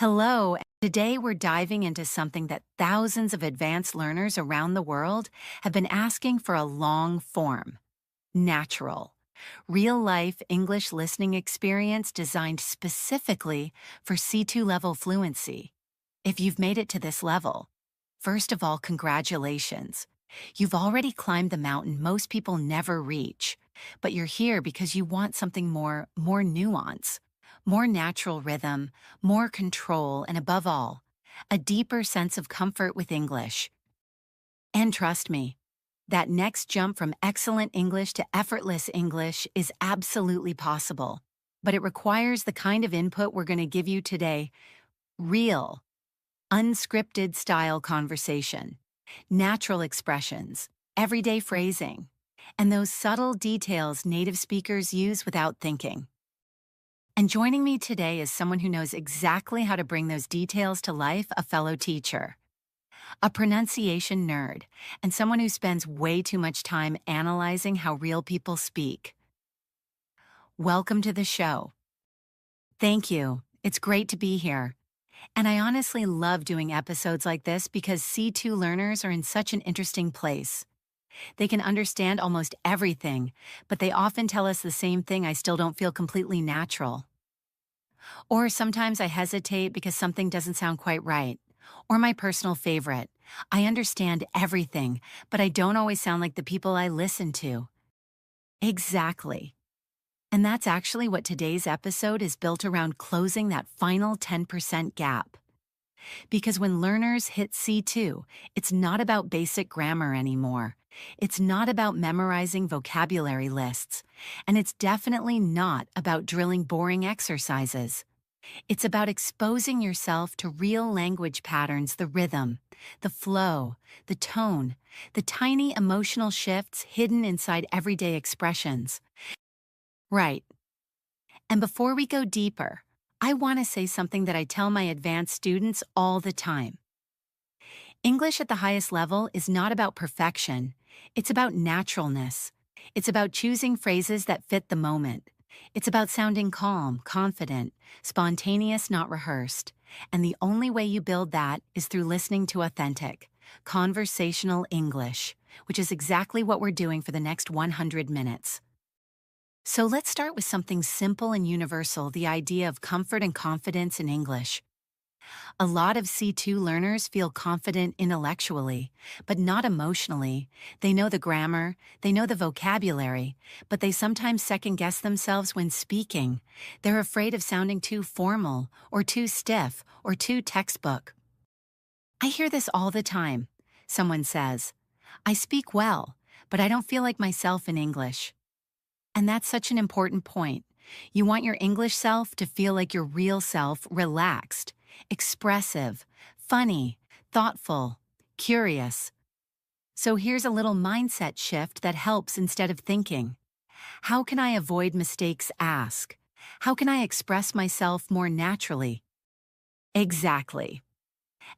Hello. Today we're diving into something that thousands of advanced learners around the world have been asking for a long form. Natural. Real-life English listening experience designed specifically for C2 level fluency. If you've made it to this level, first of all, congratulations. You've already climbed the mountain most people never reach, but you're here because you want something more nuance, more natural rhythm, more control, and above all, a deeper sense of comfort with English. And trust me, that next jump from excellent English to effortless English is absolutely possible, but it requires the kind of input we're going to give you today: real, unscripted style conversation, natural expressions, everyday phrasing, and those subtle details native speakers use without thinking. And joining me today is someone who knows exactly how to bring those details to life: a fellow teacher, a pronunciation nerd, and someone who spends way too much time analyzing how real people speak. Welcome to the show. Thank you. It's great to be here. And I honestly love doing episodes like this because C2 learners are in such an interesting place. They can understand almost everything, but they often tell us the same thing: I still don't feel completely natural. Or sometimes I hesitate because something doesn't sound quite right. Or my personal favorite: I understand everything, but I don't always sound like the people I listen to. Exactly. And that's actually what today's episode is built around: closing that final 10% gap. Because when learners hit C2, it's not about basic grammar anymore. It's not about memorizing vocabulary lists. And it's definitely not about drilling boring exercises. It's about exposing yourself to real language patterns: the rhythm, the flow, the tone, the tiny emotional shifts hidden inside everyday expressions. Right. And before we go deeper, I want to say something that I tell my advanced students all the time. English at the highest level is not about perfection. It's about naturalness. It's about choosing phrases that fit the moment. It's about sounding calm, confident, spontaneous, not rehearsed. And the only way you build that is through listening to authentic, conversational English, which is exactly what we're doing for the next 100 minutes. So let's start with something simple and universal: the idea of comfort and confidence in English. A lot of C2 learners feel confident intellectually, but not emotionally. They know the grammar, they know the vocabulary, but they sometimes second-guess themselves when speaking. They're afraid of sounding too formal, or too stiff, or too textbook. I hear this all the time. Someone says, "I speak well, but I don't feel like myself in English." And that's such an important point. You want your English self to feel like your real self: relaxed, expressive, funny, thoughtful, curious. So here's a little mindset shift that helps. Instead of thinking, how can I avoid mistakes? Ask, how can I express myself more naturally? Exactly.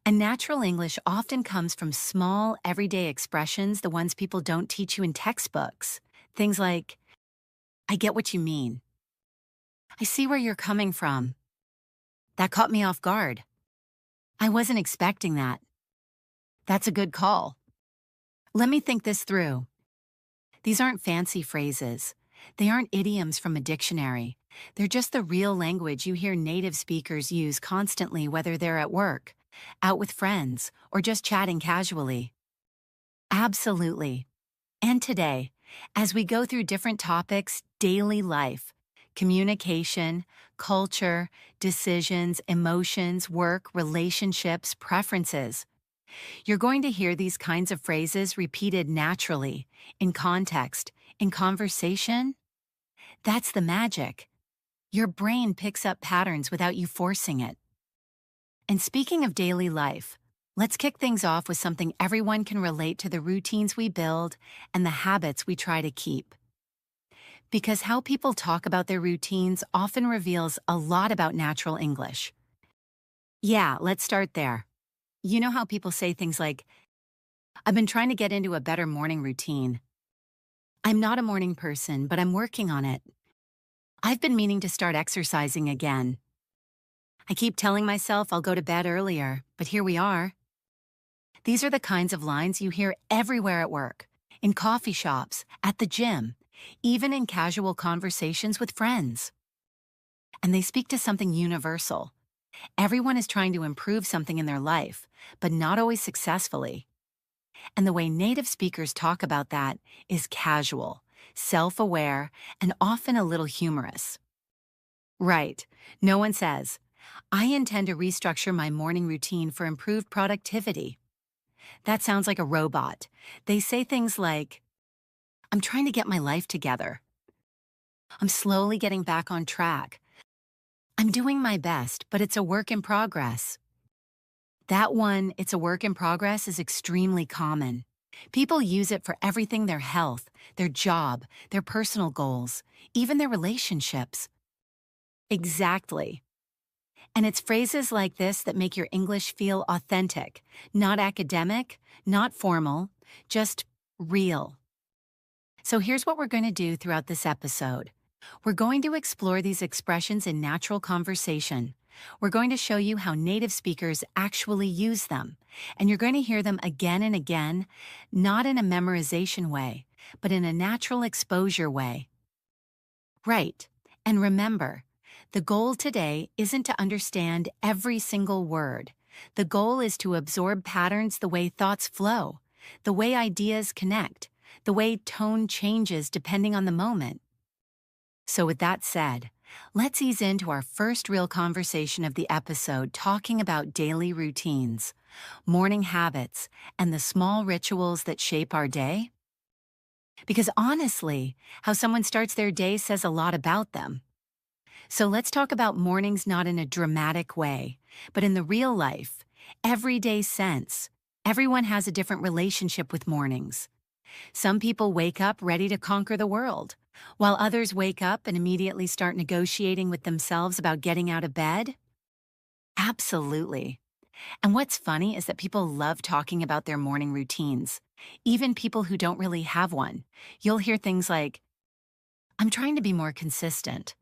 And natural English often comes from small, everyday expressions, the ones people don't teach you in textbooks. Things like, "I get what you mean. I see where you're coming from. That caught me off guard. I wasn't expecting that. That's a good call. Let me think this through." These aren't fancy phrases. They aren't idioms from a dictionary. They're just the real language you hear native speakers use constantly, whether they're at work, out with friends, or just chatting casually. Absolutely. And today, as we go through different topics: daily life, communication, culture, decisions, emotions, work, relationships, preferences, you're going to hear these kinds of phrases repeated naturally, in context, in conversation. That's the magic. Your brain picks up patterns without you forcing it. And speaking of daily life, let's kick things off with something everyone can relate to: the routines we build and the habits we try to keep. Because how people talk about their routines often reveals a lot about natural English. Yeah, let's start there. You know how people say things like, "I've been trying to get into a better morning routine." "I'm not a morning person, but I'm working on it." "I've been meaning to start exercising again." I keep telling myself I'll go to bed earlier, but here we are. These are the kinds of lines you hear everywhere at work, in coffee shops, at the gym, even in casual conversations with friends. And they speak to something universal. Everyone is trying to improve something in their life, but not always successfully. And the way native speakers talk about that is casual, self-aware, and often a little humorous. Right. No one says, I intend to restructure my morning routine for improved productivity. That sounds like a robot. They say things like, I'm trying to get my life together. I'm slowly getting back on track. I'm doing my best, but it's a work in progress. That one, it's a work in progress, is extremely common. People use it for everything: their health, their job, their personal goals, even their relationships. Exactly. And it's phrases like this that make your English feel authentic, not academic, not formal, just real. So here's what we're going to do throughout this episode. We're going to explore these expressions in natural conversation. We're going to show you how native speakers actually use them, and you're going to hear them again and again, not in a memorization way, but in a natural exposure way. Right. And remember, the goal today isn't to understand every single word. The goal is to absorb patterns the way thoughts flow, the way ideas connect, the way tone changes depending on the moment. So with that said, let's ease into our first real conversation of the episode, talking about daily routines, morning habits, and the small rituals that shape our day. Because honestly, how someone starts their day says a lot about them. So let's talk about mornings, not in a dramatic way, but in the real life, everyday sense. Everyone has a different relationship with mornings. Some people wake up ready to conquer the world, while others wake up and immediately start negotiating with themselves about getting out of bed. Absolutely. And what's funny is that people love talking about their morning routines, even people who don't really have one. You'll hear things like, I'm trying to be more consistent.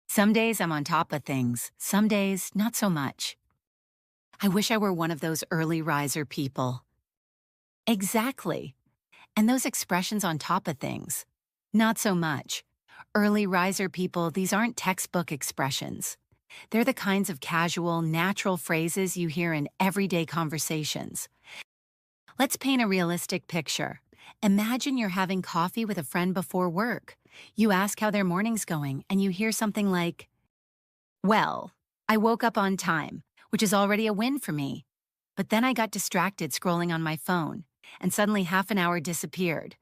Some days I'm on top of things, some days not so much. I wish I were one of those early riser people. Exactly. And those expressions, on top of things, not so much. Early riser people, these aren't textbook expressions. They're the kinds of casual, natural phrases you hear in everyday conversations. Let's paint a realistic picture. Imagine you're having coffee with a friend before work. You ask how their morning's going, and you hear something like, well, I woke up on time, which is already a win for me. But then I got distracted scrolling on my phone, and suddenly half an hour disappeared.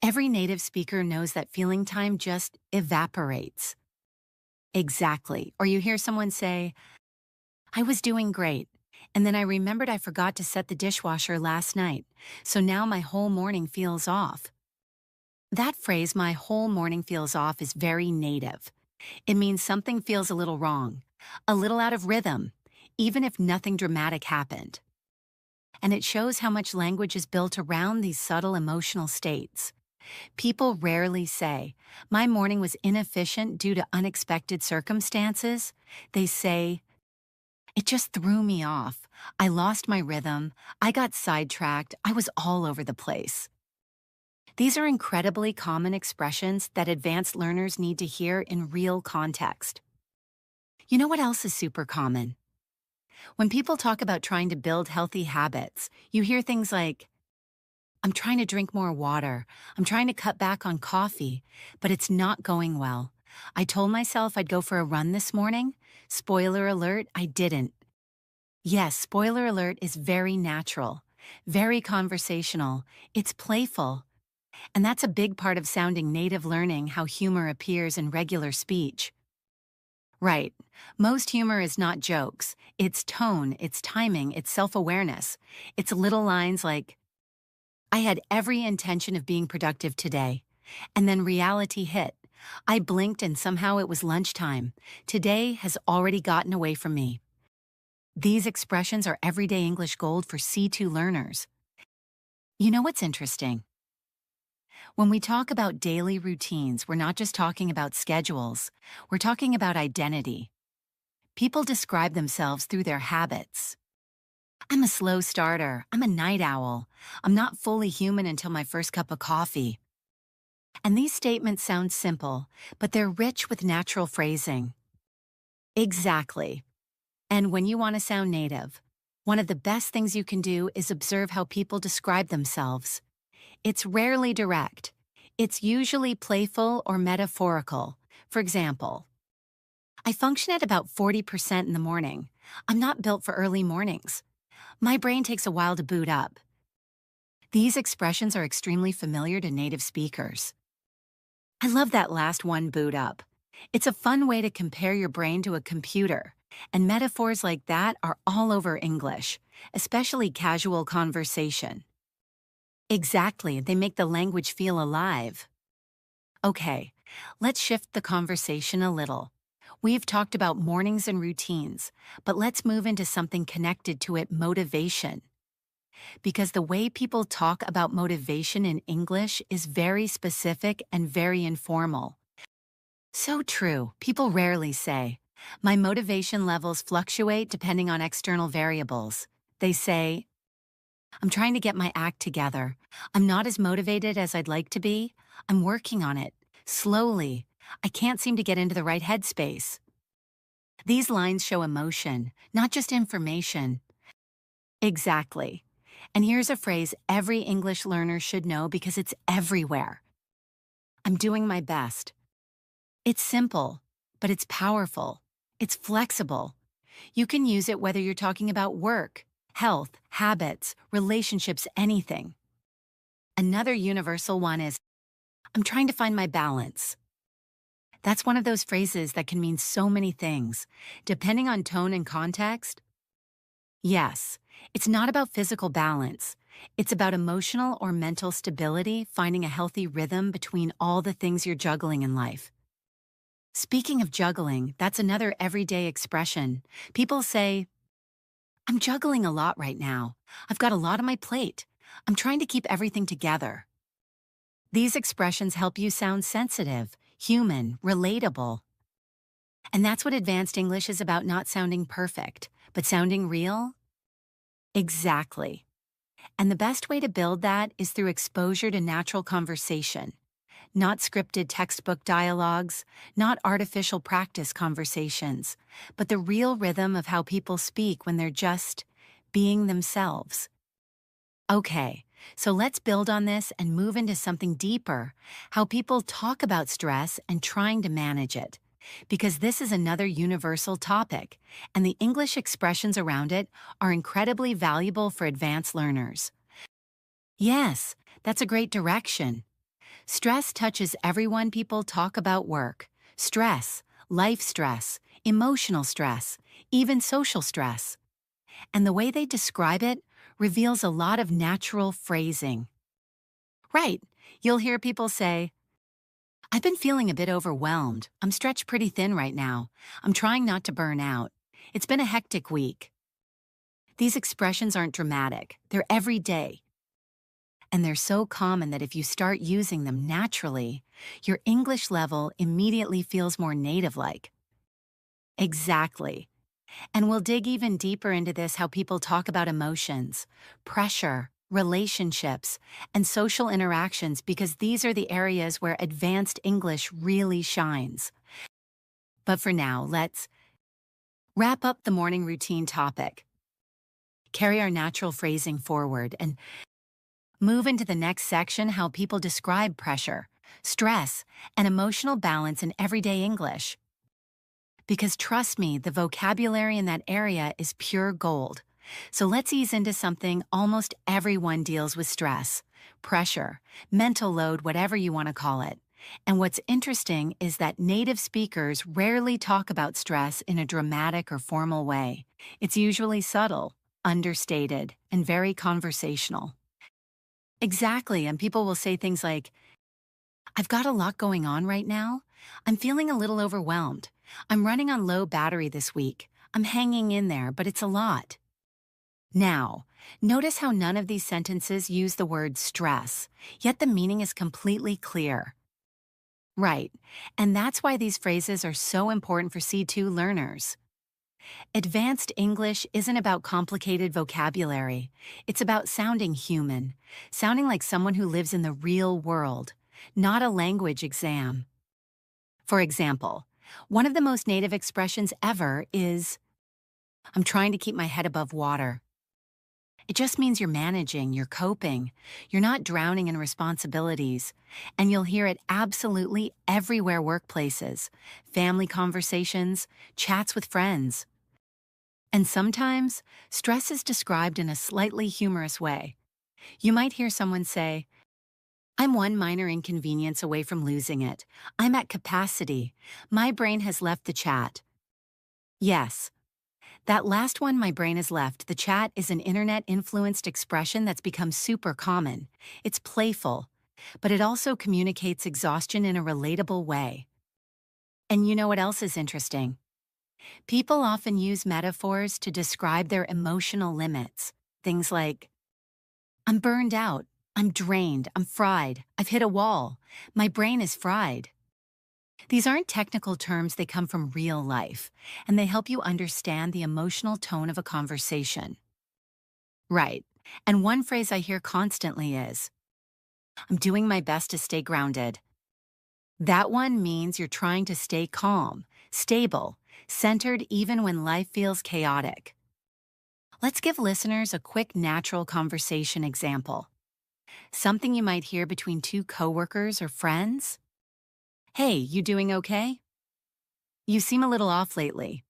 Every native speaker knows that feeling time just evaporates. Exactly. Or you hear someone say, I was doing great, and then I remembered I forgot to set the dishwasher last night, so now my whole morning feels off. That phrase, my whole morning feels off, is very native. It means something feels a little wrong, a little out of rhythm, even if nothing dramatic happened. And it shows how much language is built around these subtle emotional states. People rarely say, my morning was inefficient due to unexpected circumstances. They say, it just threw me off. I lost my rhythm. I got sidetracked. I was all over the place. These are incredibly common expressions that advanced learners need to hear in real context. You know what else is super common? When people talk about trying to build healthy habits, you hear things like, I'm trying to drink more water. I'm trying to cut back on coffee, but it's not going well. I told myself I'd go for a run this morning. Spoiler alert, I didn't. Yes, spoiler alert is very natural, very conversational. It's playful. And that's a big part of sounding native, learning how humor appears in regular speech. Right. Most humor is not jokes. It's tone, it's timing, it's self-awareness. It's little lines like, I had every intention of being productive today. And then reality hit. I blinked and somehow it was lunchtime. Today has already gotten away from me. These expressions are everyday English gold for C2 learners. You know what's interesting? When we talk about daily routines, we're not just talking about schedules. We're talking about identity. people describe themselves through their habits. I'm a slow starter. I'm a night owl. I'm not fully human until my first cup of coffee. And these statements sound simple, but they're rich with natural phrasing. Exactly. And when you want to sound native, one of the best things you can do is observe how people describe themselves. It's rarely direct. It's usually playful or metaphorical. For example, I function at about 40% in the morning. I'm not built for early mornings. My brain takes a while to boot up. These expressions are extremely familiar to native speakers. I love that last one, boot up. It's a fun way to compare your brain to a computer, and metaphors like that are all over English, especially casual conversation. Exactly, they make the language feel alive. Okay, let's shift the conversation a little. We've talked about mornings and routines, but let's move into something connected to it, motivation. Because the way people talk about motivation in English is very specific and very informal. So true, people rarely say, my motivation levels fluctuate depending on external variables. They say, I'm trying to get my act together. I'm not as motivated as I'd like to be. I'm working on it. Slowly. I can't seem to get into the right headspace. These lines show emotion, not just information. Exactly. And here's a phrase every English learner should know because it's everywhere. I'm doing my best. It's simple, but it's powerful. It's flexible. You can use it whether you're talking about work, health, habits, relationships, anything. Another universal one is, I'm trying to find my balance. That's one of those phrases that can mean so many things, depending on tone and context. Yes, it's not about physical balance. It's about emotional or mental stability, finding a healthy rhythm between all the things you're juggling in life. Speaking of juggling, that's another everyday expression. People say, I'm juggling a lot right now. I've got a lot on my plate. I'm trying to keep everything together. These expressions help you sound sensitive, human, relatable. And that's what advanced English is about, not sounding perfect, but sounding real. Exactly. And the best way to build that is through exposure to natural conversation. Not scripted textbook dialogues, not artificial practice conversations, but the real rhythm of how people speak when they're just being themselves. Okay, so let's build on this and move into something deeper, how people talk about stress and trying to manage it. Because this is another universal topic, and the English expressions around it are incredibly valuable for advanced learners. Yes, that's a great direction. Stress touches everyone. People talk about work, stress, life stress, emotional stress, even social stress. And the way they describe it reveals a lot of natural phrasing. Right, you'll hear people say, I've been feeling a bit overwhelmed. I'm stretched pretty thin right now. I'm trying not to burn out. It's been a hectic week. These expressions aren't dramatic, they're everyday. And they're so common that if you start using them naturally, your English level immediately feels more native-like. Exactly. And we'll dig even deeper into this, how people talk about emotions, pressure, relationships, and social interactions, because these are the areas where advanced English really shines. But for now, let's wrap up the morning routine topic, carry our natural phrasing forward, and move into the next section, how people describe pressure, stress, and emotional balance in everyday English. Because trust me, the vocabulary in that area is pure gold. So let's ease into something almost everyone deals with: stress, pressure, mental load, whatever you want to call it. And what's interesting is that native speakers rarely talk about stress in a dramatic or formal way. It's usually subtle, understated, and very conversational. Exactly, and people will say things like, I've got a lot going on right now. I'm feeling a little overwhelmed. I'm running on low battery this week. I'm hanging in there, but it's a lot. Now, notice how none of these sentences use the word stress, yet the meaning is completely clear. Right, and that's why these phrases are so important for C2 learners. Advanced English isn't about complicated vocabulary. It's about sounding human, sounding like someone who lives in the real world, not a language exam. For example, one of the most native expressions ever is, I'm trying to keep my head above water. It just means you're managing, you're coping, you're not drowning in responsibilities, and you'll hear it absolutely everywhere: workplaces, family conversations, chats with friends. And sometimes, stress is described in a slightly humorous way. You might hear someone say, I'm one minor inconvenience away from losing it. I'm at capacity. My brain has left the chat. Yes, that last one, my brain has left the chat, is an internet-influenced expression that's become super common. It's playful, but it also communicates exhaustion in a relatable way. And you know what else is interesting? People often use metaphors to describe their emotional limits. Things like, I'm burned out, I'm drained, I'm fried, I've hit a wall, my brain is fried. These aren't technical terms, they come from real life, and they help you understand the emotional tone of a conversation. Right. And one phrase I hear constantly is, I'm doing my best to stay grounded. That one means you're trying to stay calm, stable, centered even when life feels chaotic. Let's give listeners a quick natural conversation example. Something you might hear between two coworkers or friends. Hey, you doing okay? You seem a little off lately.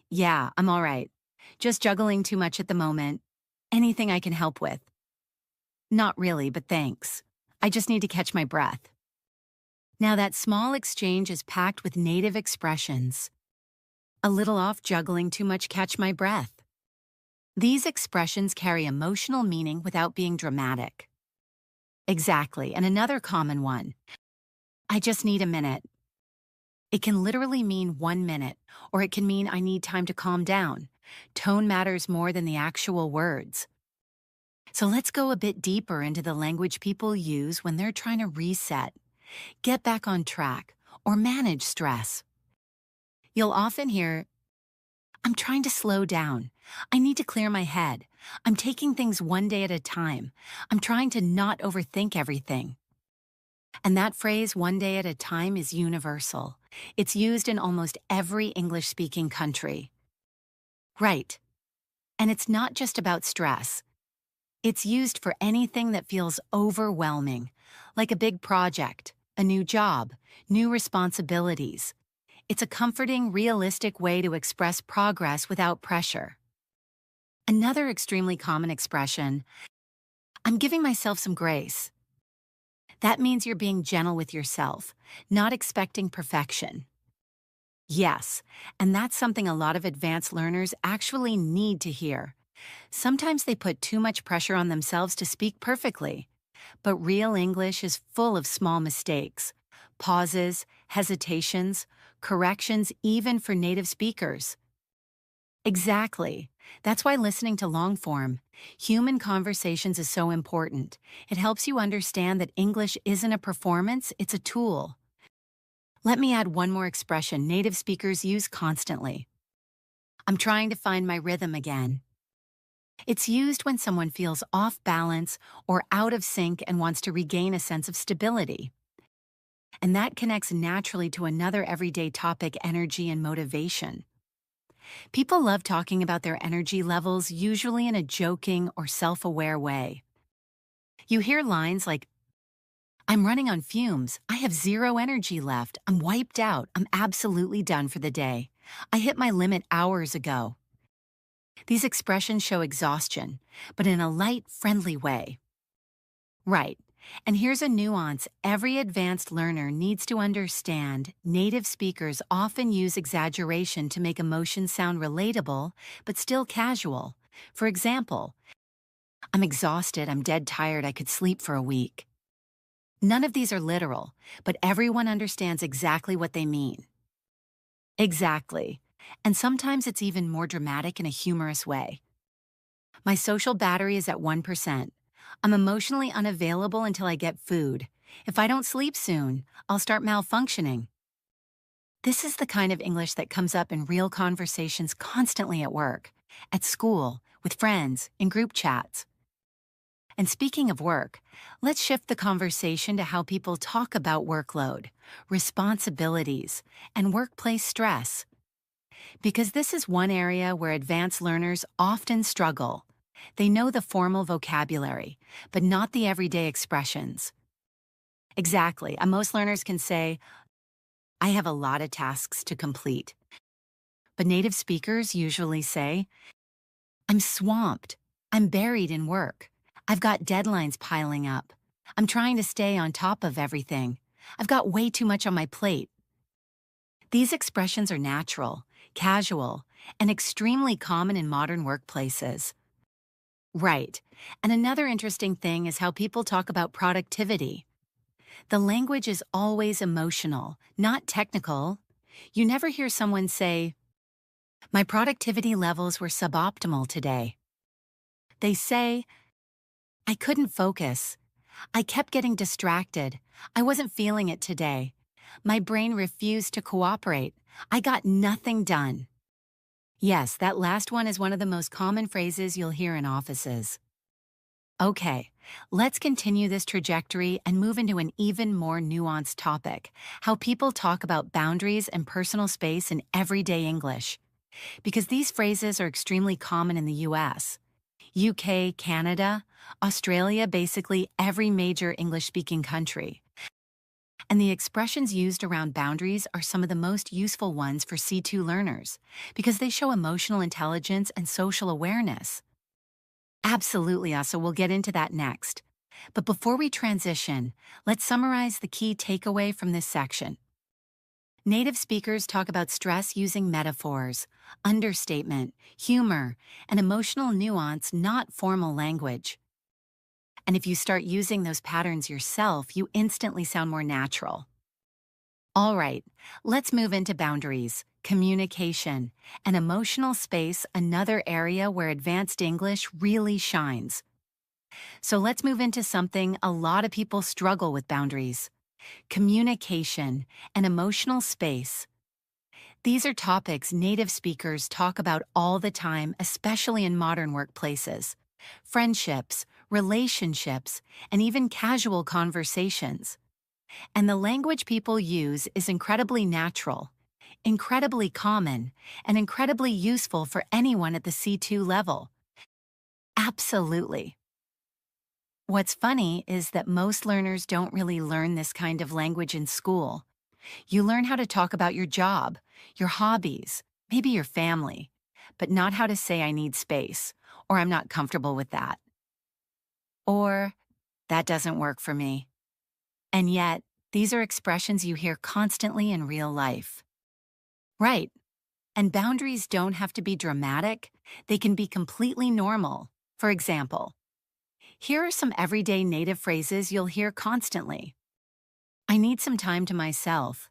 Yeah, I'm all right. Just juggling too much at the moment. Anything I can help with? Not really, but thanks. I just need to catch my breath. Now that small exchange is packed with native expressions. A little off, juggling too much, catch my breath. These expressions carry emotional meaning without being dramatic. Exactly, and another common one. I just need a minute. It can literally mean 1 minute, or it can mean I need time to calm down. Tone matters more than the actual words. So let's go a bit deeper into the language people use when they're trying to reset, get back on track, or manage stress. You'll often hear, I'm trying to slow down. I need to clear my head. I'm taking things one day at a time. I'm trying to not overthink everything. And that phrase, one day at a time, is universal. It's used in almost every English-speaking country. Right. And it's not just about stress. It's used for anything that feels overwhelming, like a big project, a new job, new responsibilities. It's a comforting, realistic way to express progress without pressure. Another extremely common expression, I'm giving myself some grace. That means you're being gentle with yourself, not expecting perfection. Yes, and that's something a lot of advanced learners actually need to hear. Sometimes they put too much pressure on themselves to speak perfectly. But real English is full of small mistakes, pauses, hesitations, corrections, even for native speakers. Exactly. That's why listening to long-form, human conversations is so important. It helps you understand that English isn't a performance, it's a tool. Let me add one more expression native speakers use constantly. I'm trying to find my rhythm again. It's used when someone feels off balance or out of sync and wants to regain a sense of stability. And that connects naturally to another everyday topic, energy and motivation. People love talking about their energy levels, usually in a joking or self-aware way. You hear lines like, I'm running on fumes, I have zero energy left, I'm wiped out, I'm absolutely done for the day. I hit my limit hours ago. These expressions show exhaustion, but in a light, friendly way. Right. And here's a nuance every advanced learner needs to understand. Native speakers often use exaggeration to make emotions sound relatable, but still casual. For example, I'm exhausted, I'm dead tired, I could sleep for a week. None of these are literal, but everyone understands exactly what they mean. Exactly. And sometimes it's even more dramatic in a humorous way. My social battery is at 1%. I'm emotionally unavailable until I get food. If I don't sleep soon, I'll start malfunctioning. This is the kind of English that comes up in real conversations constantly at work, at school, with friends, in group chats. And speaking of work, let's shift the conversation to how people talk about workload, responsibilities, and workplace stress. Because this is one area where advanced learners often struggle. They know the formal vocabulary, but not the everyday expressions. Exactly, and most learners can say, I have a lot of tasks to complete. But native speakers usually say, I'm swamped. I'm buried in work. I've got deadlines piling up. I'm trying to stay on top of everything. I've got way too much on my plate. These expressions are natural, casual, and extremely common in modern workplaces. Right. And another interesting thing is how people talk about productivity. The language is always emotional, not technical. You never hear someone say, my productivity levels were suboptimal today. They say, I couldn't focus. I kept getting distracted. I wasn't feeling it today. My brain refused to cooperate. I got nothing done. Yes, that last one is one of the most common phrases you'll hear in offices. Okay, let's continue this trajectory and move into an even more nuanced topic, how people talk about boundaries and personal space in everyday English. Because these phrases are extremely common in the US. UK, Canada, Australia, basically every major English-speaking country. And the expressions used around boundaries are some of the most useful ones for C2 learners because they show emotional intelligence and social awareness. Absolutely, Asa, we'll get into that next. But before we transition, let's summarize the key takeaway from this section. Native speakers talk about stress using metaphors, understatement, humor, and emotional nuance, not formal language. And if you start using those patterns yourself, you instantly sound more natural. All right, let's move into boundaries, communication, and emotional space, another area where advanced English really shines. So let's move into something a lot of people struggle with: boundaries, communication, and emotional space. These are topics native speakers talk about all the time, especially in modern workplaces. Friendships, relationships, and even casual conversations. And the language people use is incredibly natural, incredibly common, and incredibly useful for anyone at the C2 level. Absolutely. What's funny is that most learners don't really learn this kind of language in school. You learn how to talk about your job, your hobbies, maybe your family, but not how to say I need space, or I'm not comfortable with that, or that doesn't work for me. And yet, these are expressions you hear constantly in real life. Right. And boundaries don't have to be dramatic. They can be completely normal. For example, here are some everyday native phrases you'll hear constantly. I need some time to myself.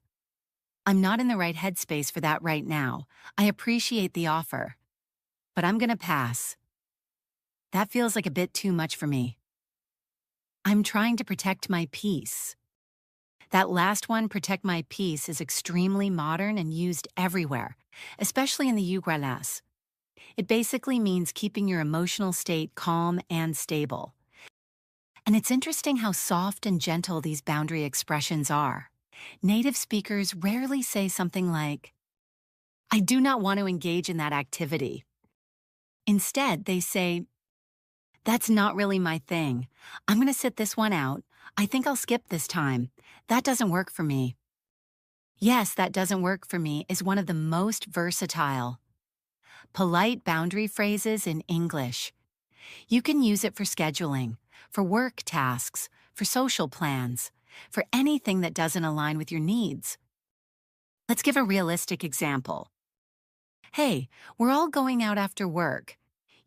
I'm not in the right headspace for that right now. I appreciate the offer, but I'm gonna pass. That feels like a bit too much for me. I'm trying to protect my peace. That last one, protect my peace, is extremely modern and used everywhere, especially in the US. It basically means keeping your emotional state calm and stable. And it's interesting how soft and gentle these boundary expressions are. Native speakers rarely say something like, I do not want to engage in that activity. Instead, they say, that's not really my thing. I'm going to sit this one out. I think I'll skip this time. That doesn't work for me. Yes, that doesn't work for me is one of the most versatile, polite boundary phrases in English. You can use it for scheduling, for work tasks, for social plans, for anything that doesn't align with your needs. Let's give a realistic example. Hey, we're all going out after work.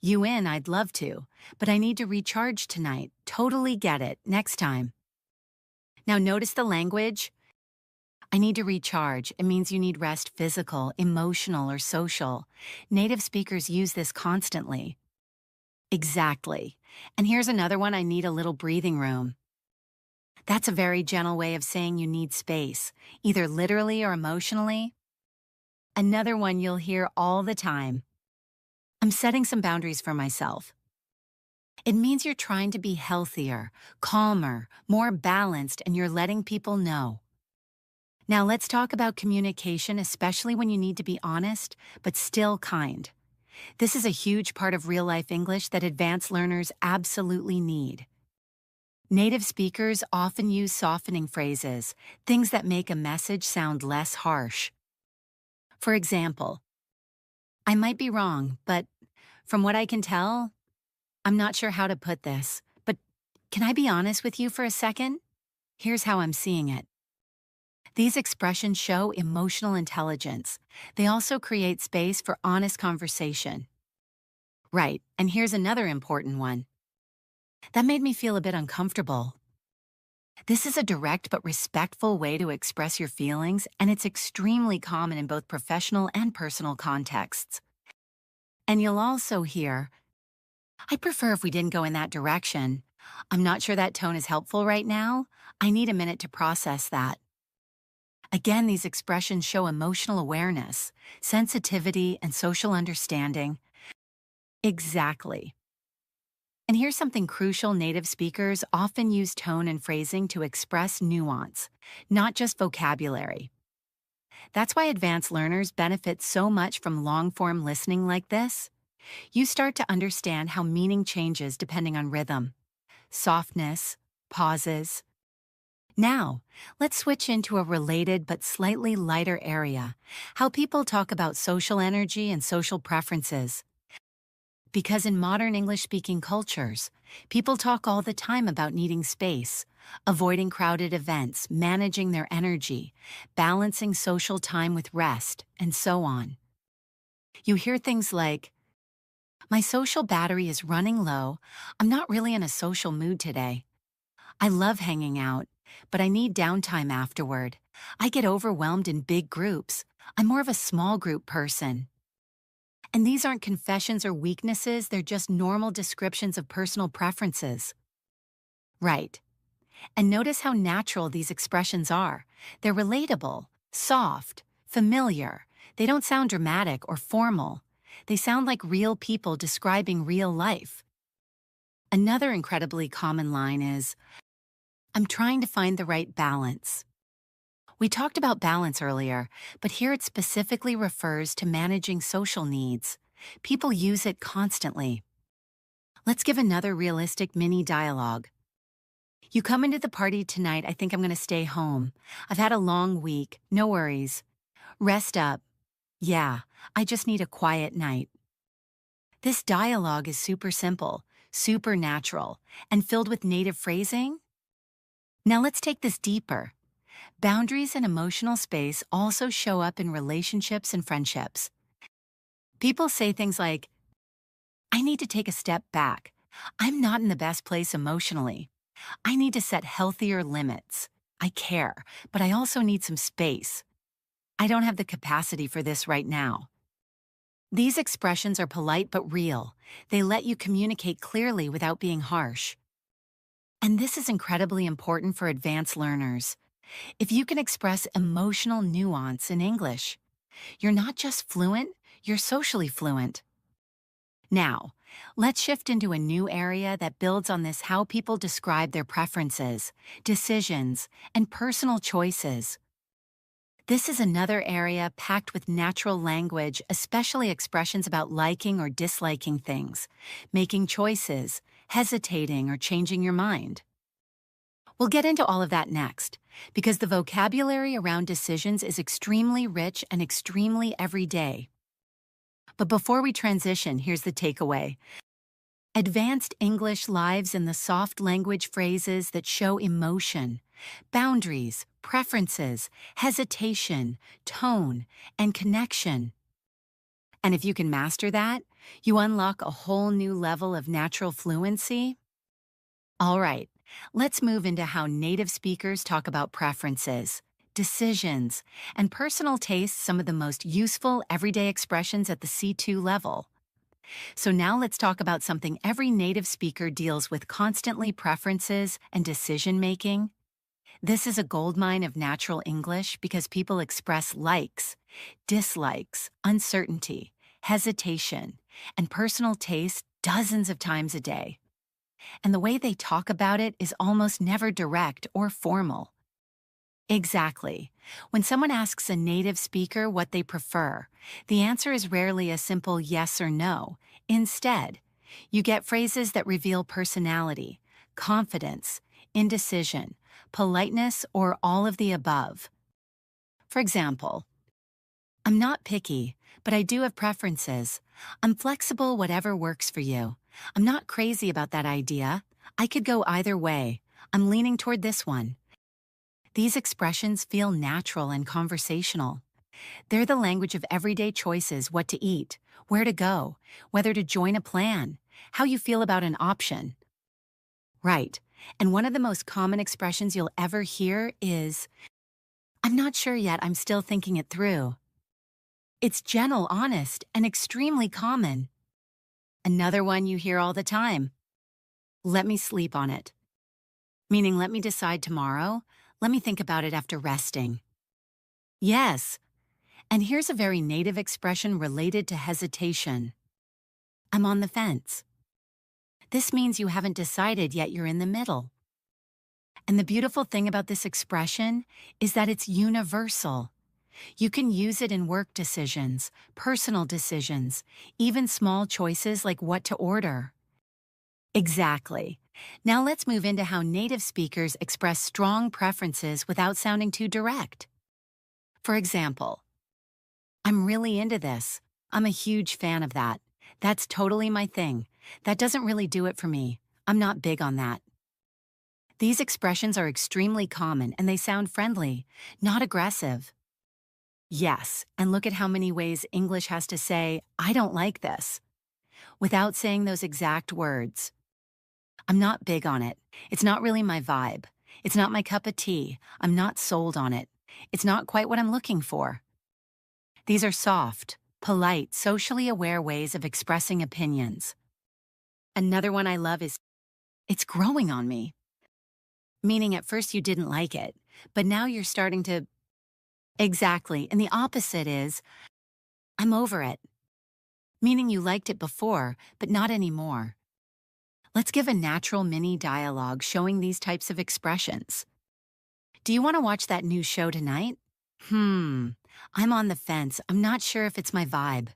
You in, I'd love to, but I need to recharge tonight. Totally get it. Next time. Now notice the language. I need to recharge. It means you need rest, physical, emotional, or social. Native speakers use this constantly. Exactly. And here's another one: I need a little breathing room. That's a very gentle way of saying you need space, either literally or emotionally. Another one you'll hear all the time: I'm setting some boundaries for myself. It means you're trying to be healthier, calmer, more balanced, and you're letting people know. Now let's talk about communication, especially when you need to be honest, but still kind. This is a huge part of real life English that advanced learners absolutely need. Native speakers often use softening phrases, things that make a message sound less harsh. For example, I might be wrong, but from what I can tell, I'm not sure how to put this, but can I be honest with you for a second? Here's how I'm seeing it. These expressions show emotional intelligence. They also create space for honest conversation. Right, and here's another important one. That made me feel a bit uncomfortable. This is a direct but respectful way to express your feelings, and it's extremely common in both professional and personal contexts. And you'll also hear, I'd prefer if we didn't go in that direction. I'm not sure that tone is helpful right now. I need a minute to process that. Again, these expressions show emotional awareness, sensitivity, and social understanding. Exactly. And here's something crucial: native speakers often use tone and phrasing to express nuance, not just vocabulary. That's why advanced learners benefit so much from long-form listening like this. You start to understand how meaning changes depending on rhythm, softness, pauses. Now, let's switch into a related but slightly lighter area: how people talk about social energy and social preferences. Because in modern English-speaking cultures, people talk all the time about needing space, avoiding crowded events, managing their energy, balancing social time with rest, and so on. You hear things like, my social battery is running low. I'm not really in a social mood today. I love hanging out, but I need downtime afterward. I get overwhelmed in big groups. I'm more of a small group person. And these aren't confessions or weaknesses, they're just normal descriptions of personal preferences. Right. And notice how natural these expressions are. They're relatable, soft, familiar. They don't sound dramatic or formal. They sound like real people describing real life. Another incredibly common line is, I'm trying to find the right balance. We talked about balance earlier, but here it specifically refers to managing social needs. People use it constantly. Let's give another realistic mini dialogue. You come into the party tonight. I think I'm going to stay home. I've had a long week. No worries. Rest up. Yeah, I just need a quiet night. This dialogue is super simple, super natural, and filled with native phrasing. Now let's take this deeper. Boundaries and emotional space also show up in relationships and friendships. People say things like, I need to take a step back. I'm not in the best place emotionally. I need to set healthier limits. I care, but I also need some space. I don't have the capacity for this right now. These expressions are polite but real. They let you communicate clearly without being harsh. And this is incredibly important for advanced learners. If you can express emotional nuance in English, you're not just fluent, you're socially fluent. Now, let's shift into a new area that builds on this: how people describe their preferences, decisions, and personal choices. This is another area packed with natural language, especially expressions about liking or disliking things, making choices, hesitating, or changing your mind. We'll get into all of that next, because the vocabulary around decisions is extremely rich and extremely everyday. But before we transition, here's the takeaway. Advanced English lives in the soft language phrases that show emotion, boundaries, preferences, hesitation, tone, and connection. And if you can master that, you unlock a whole new level of natural fluency. All right, let's move into how native speakers talk about preferences, decisions, and personal tastes, some of the most useful everyday expressions at the C2 level. So now let's talk about something every native speaker deals with constantly: preferences and decision-making. This is a goldmine of natural English because people express likes, dislikes, uncertainty, hesitation, and personal taste dozens of times a day. And the way they talk about it is almost never direct or formal. Exactly. When someone asks a native speaker what they prefer, the answer is rarely a simple yes or no. Instead, you get phrases that reveal personality, confidence, indecision, politeness, or all of the above. For example, I'm not picky, but I do have preferences. I'm flexible, whatever works for you. I'm not crazy about that idea. I could go either way. I'm leaning toward this one. These expressions feel natural and conversational. They're the language of everyday choices: what to eat, where to go, whether to join a plan, how you feel about an option. Right. And one of the most common expressions you'll ever hear is, I'm not sure yet, I'm still thinking it through. It's gentle, honest, and extremely common. Another one you hear all the time, let me sleep on it. Meaning, let me decide tomorrow, let me think about it after resting. Yes, and here's a very native expression related to hesitation. I'm on the fence. This means you haven't decided yet, you're in the middle. And the beautiful thing about this expression is that it's universal. You can use it in work decisions, personal decisions, even small choices like what to order. Exactly. Now let's move into how native speakers express strong preferences without sounding too direct. For example, I'm really into this. I'm a huge fan of that. That's totally my thing. That doesn't really do it for me. I'm not big on that. These expressions are extremely common and they sound friendly, not aggressive. Yes, and look at how many ways English has to say, I don't like this, without saying those exact words. I'm not big on it. It's not really my vibe. It's not my cup of tea. I'm not sold on it. It's not quite what I'm looking for. These are soft, polite, socially aware ways of expressing opinions. Another one I love is, it's growing on me. Meaning at first you didn't like it, but now you're starting to. Exactly, and the opposite is, I'm over it. Meaning you liked it before, but not anymore. Let's give a natural mini dialogue showing these types of expressions. Do you want to watch that new show tonight? I'm on the fence. I'm not sure if it's my vibe.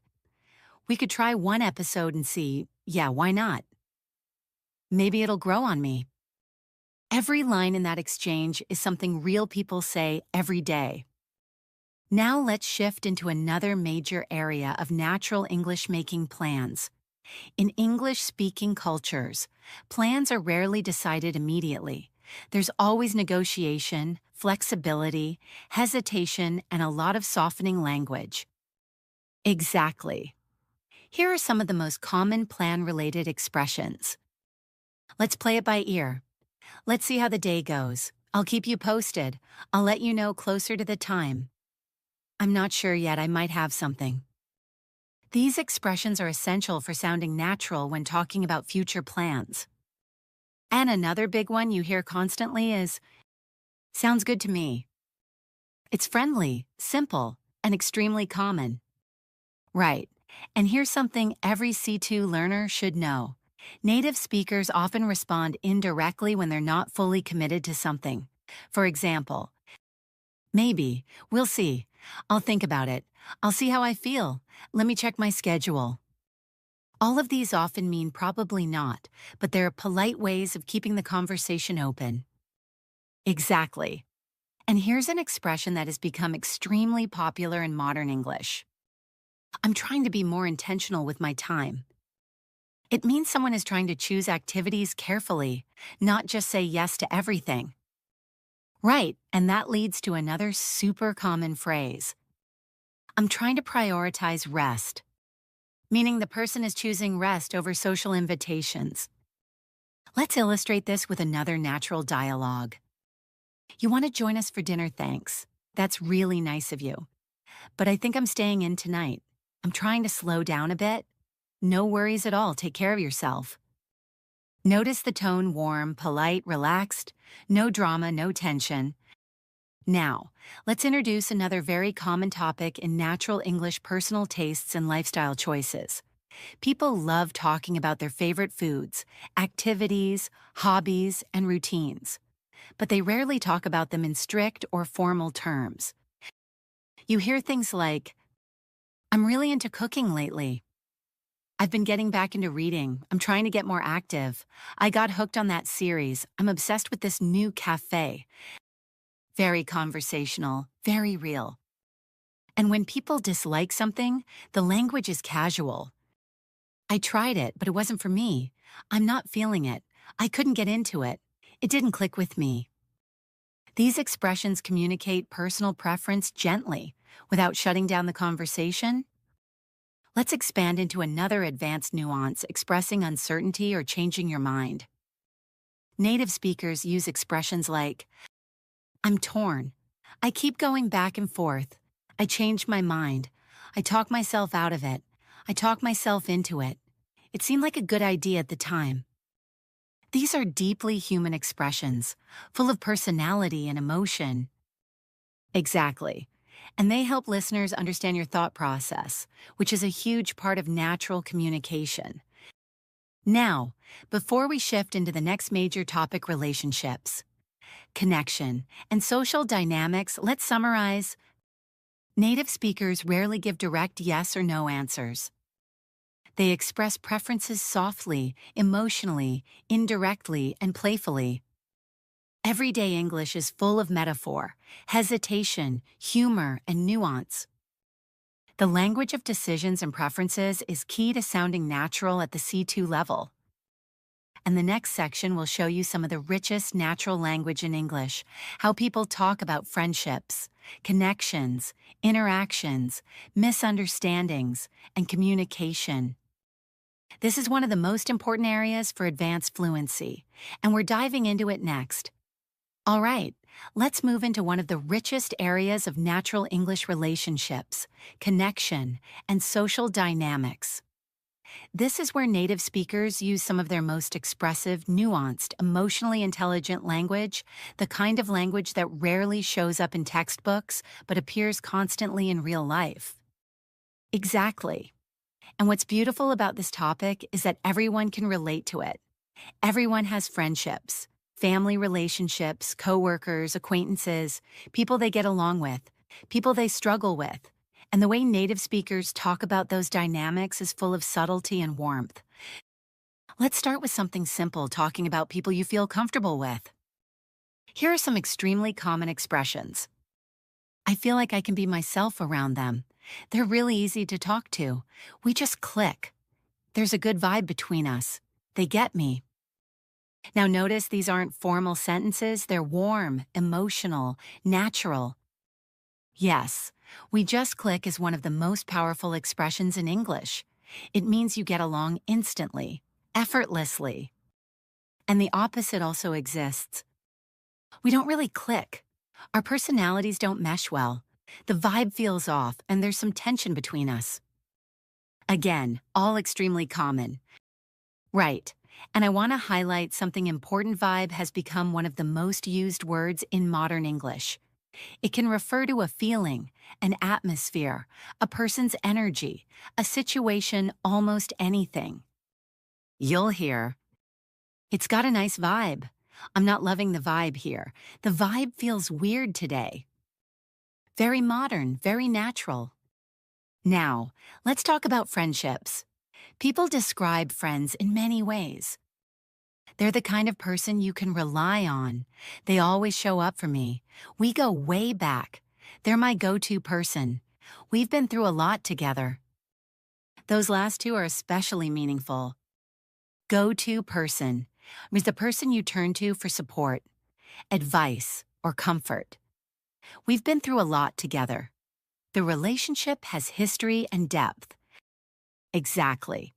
We could try one episode and see, yeah, why not? Maybe it'll grow on me. Every line in that exchange is something real people say every day. Now let's shift into another major area of natural English-making plans. In English-speaking cultures, plans are rarely decided immediately. There's always negotiation, flexibility, hesitation, and a lot of softening language. Exactly. Here are some of the most common plan-related expressions. Let's play it by ear. Let's see how the day goes. I'll keep you posted. I'll let you know closer to the time. I'm not sure yet, I might have something. These expressions are essential for sounding natural when talking about future plans. And another big one you hear constantly is, sounds good to me. It's friendly, simple, and extremely common. Right. And here's something every C2 learner should know. Native speakers often respond indirectly when they're not fully committed to something. For example, maybe, we'll see. I'll think about it. I'll see how I feel. Let me check my schedule. All of these often mean probably not, but they're polite ways of keeping the conversation open. Exactly. And here's an expression that has become extremely popular in modern English. I'm trying to be more intentional with my time. It means someone is trying to choose activities carefully, not just say yes to everything. Right, and that leads to another super common phrase. I'm trying to prioritize rest, meaning the person is choosing rest over social invitations. Let's illustrate this with another natural dialogue. You want to join us for dinner, thanks. That's really nice of you. But I think I'm staying in tonight. I'm trying to slow down a bit. No worries at all, take care of yourself. Notice the tone: warm, polite, relaxed. No drama, no tension. Now, let's introduce another very common topic in natural English personal tastes and lifestyle choices. People love talking about their favorite foods, activities, hobbies, and routines, but they rarely talk about them in strict or formal terms. You hear things like, I'm really into cooking lately. I've been getting back into reading. I'm trying to get more active. I got hooked on that series. I'm obsessed with this new cafe. Very conversational, very real. And when people dislike something, the language is casual. I tried it, but it wasn't for me. I'm not feeling it. I couldn't get into it. It didn't click with me. These expressions communicate personal preference gently, without shutting down the conversation. Let's expand into another advanced nuance expressing uncertainty or changing your mind. Native speakers use expressions like, I'm torn. I keep going back and forth. I changed my mind. I talk myself out of it. I talk myself into it. It seemed like a good idea at the time. These are deeply human expressions, full of personality and emotion. Exactly. And they help listeners understand your thought process, which is a huge part of natural communication. Now, before we shift into the next major topic, relationships, connection, and social dynamics, let's summarize. Native speakers rarely give direct yes or no answers. They express preferences softly, emotionally, indirectly, and playfully. Everyday English is full of metaphor, hesitation, humor, and nuance. The language of decisions and preferences is key to sounding natural at the C2 level. And the next section will show you some of the richest natural language in English, how people talk about friendships, connections, interactions, misunderstandings, and communication. This is one of the most important areas for advanced fluency, and we're diving into it next. All right, let's move into one of the richest areas of natural English relationships, connection, and social dynamics. This is where native speakers use some of their most expressive, nuanced, emotionally intelligent language, the kind of language that rarely shows up in textbooks but appears constantly in real life. Exactly. And what's beautiful about this topic is that everyone can relate to it. Everyone has friendships, family relationships, coworkers, acquaintances, people they get along with, people they struggle with. And the way native speakers talk about those dynamics is full of subtlety and warmth. Let's start with something simple, talking about people you feel comfortable with. Here are some extremely common expressions. I feel like I can be myself around them. They're really easy to talk to. We just click. There's a good vibe between us. They get me. Now notice these aren't formal sentences, they're warm, emotional, natural. Yes, we just click is one of the most powerful expressions in English. It means you get along instantly, effortlessly. And the opposite also exists. We don't really click. Our personalities don't mesh well. The vibe feels off, and there's some tension between us. Again, all extremely common. Right. And I want to highlight something important. Vibe has become one of the most used words in modern English. It can refer to a feeling, an atmosphere, a person's energy, a situation, almost anything. You'll hear, it's got a nice vibe. I'm not loving the vibe here. The vibe feels weird today. Very modern, very natural. Now, let's talk about friendships. People describe friends in many ways. They're the kind of person you can rely on. They always show up for me. We go way back. They're my go-to person. We've been through a lot together. Those last two are especially meaningful. Go-to person is the person you turn to for support, advice, or comfort. We've been through a lot together. The relationship has history and depth. Exactly.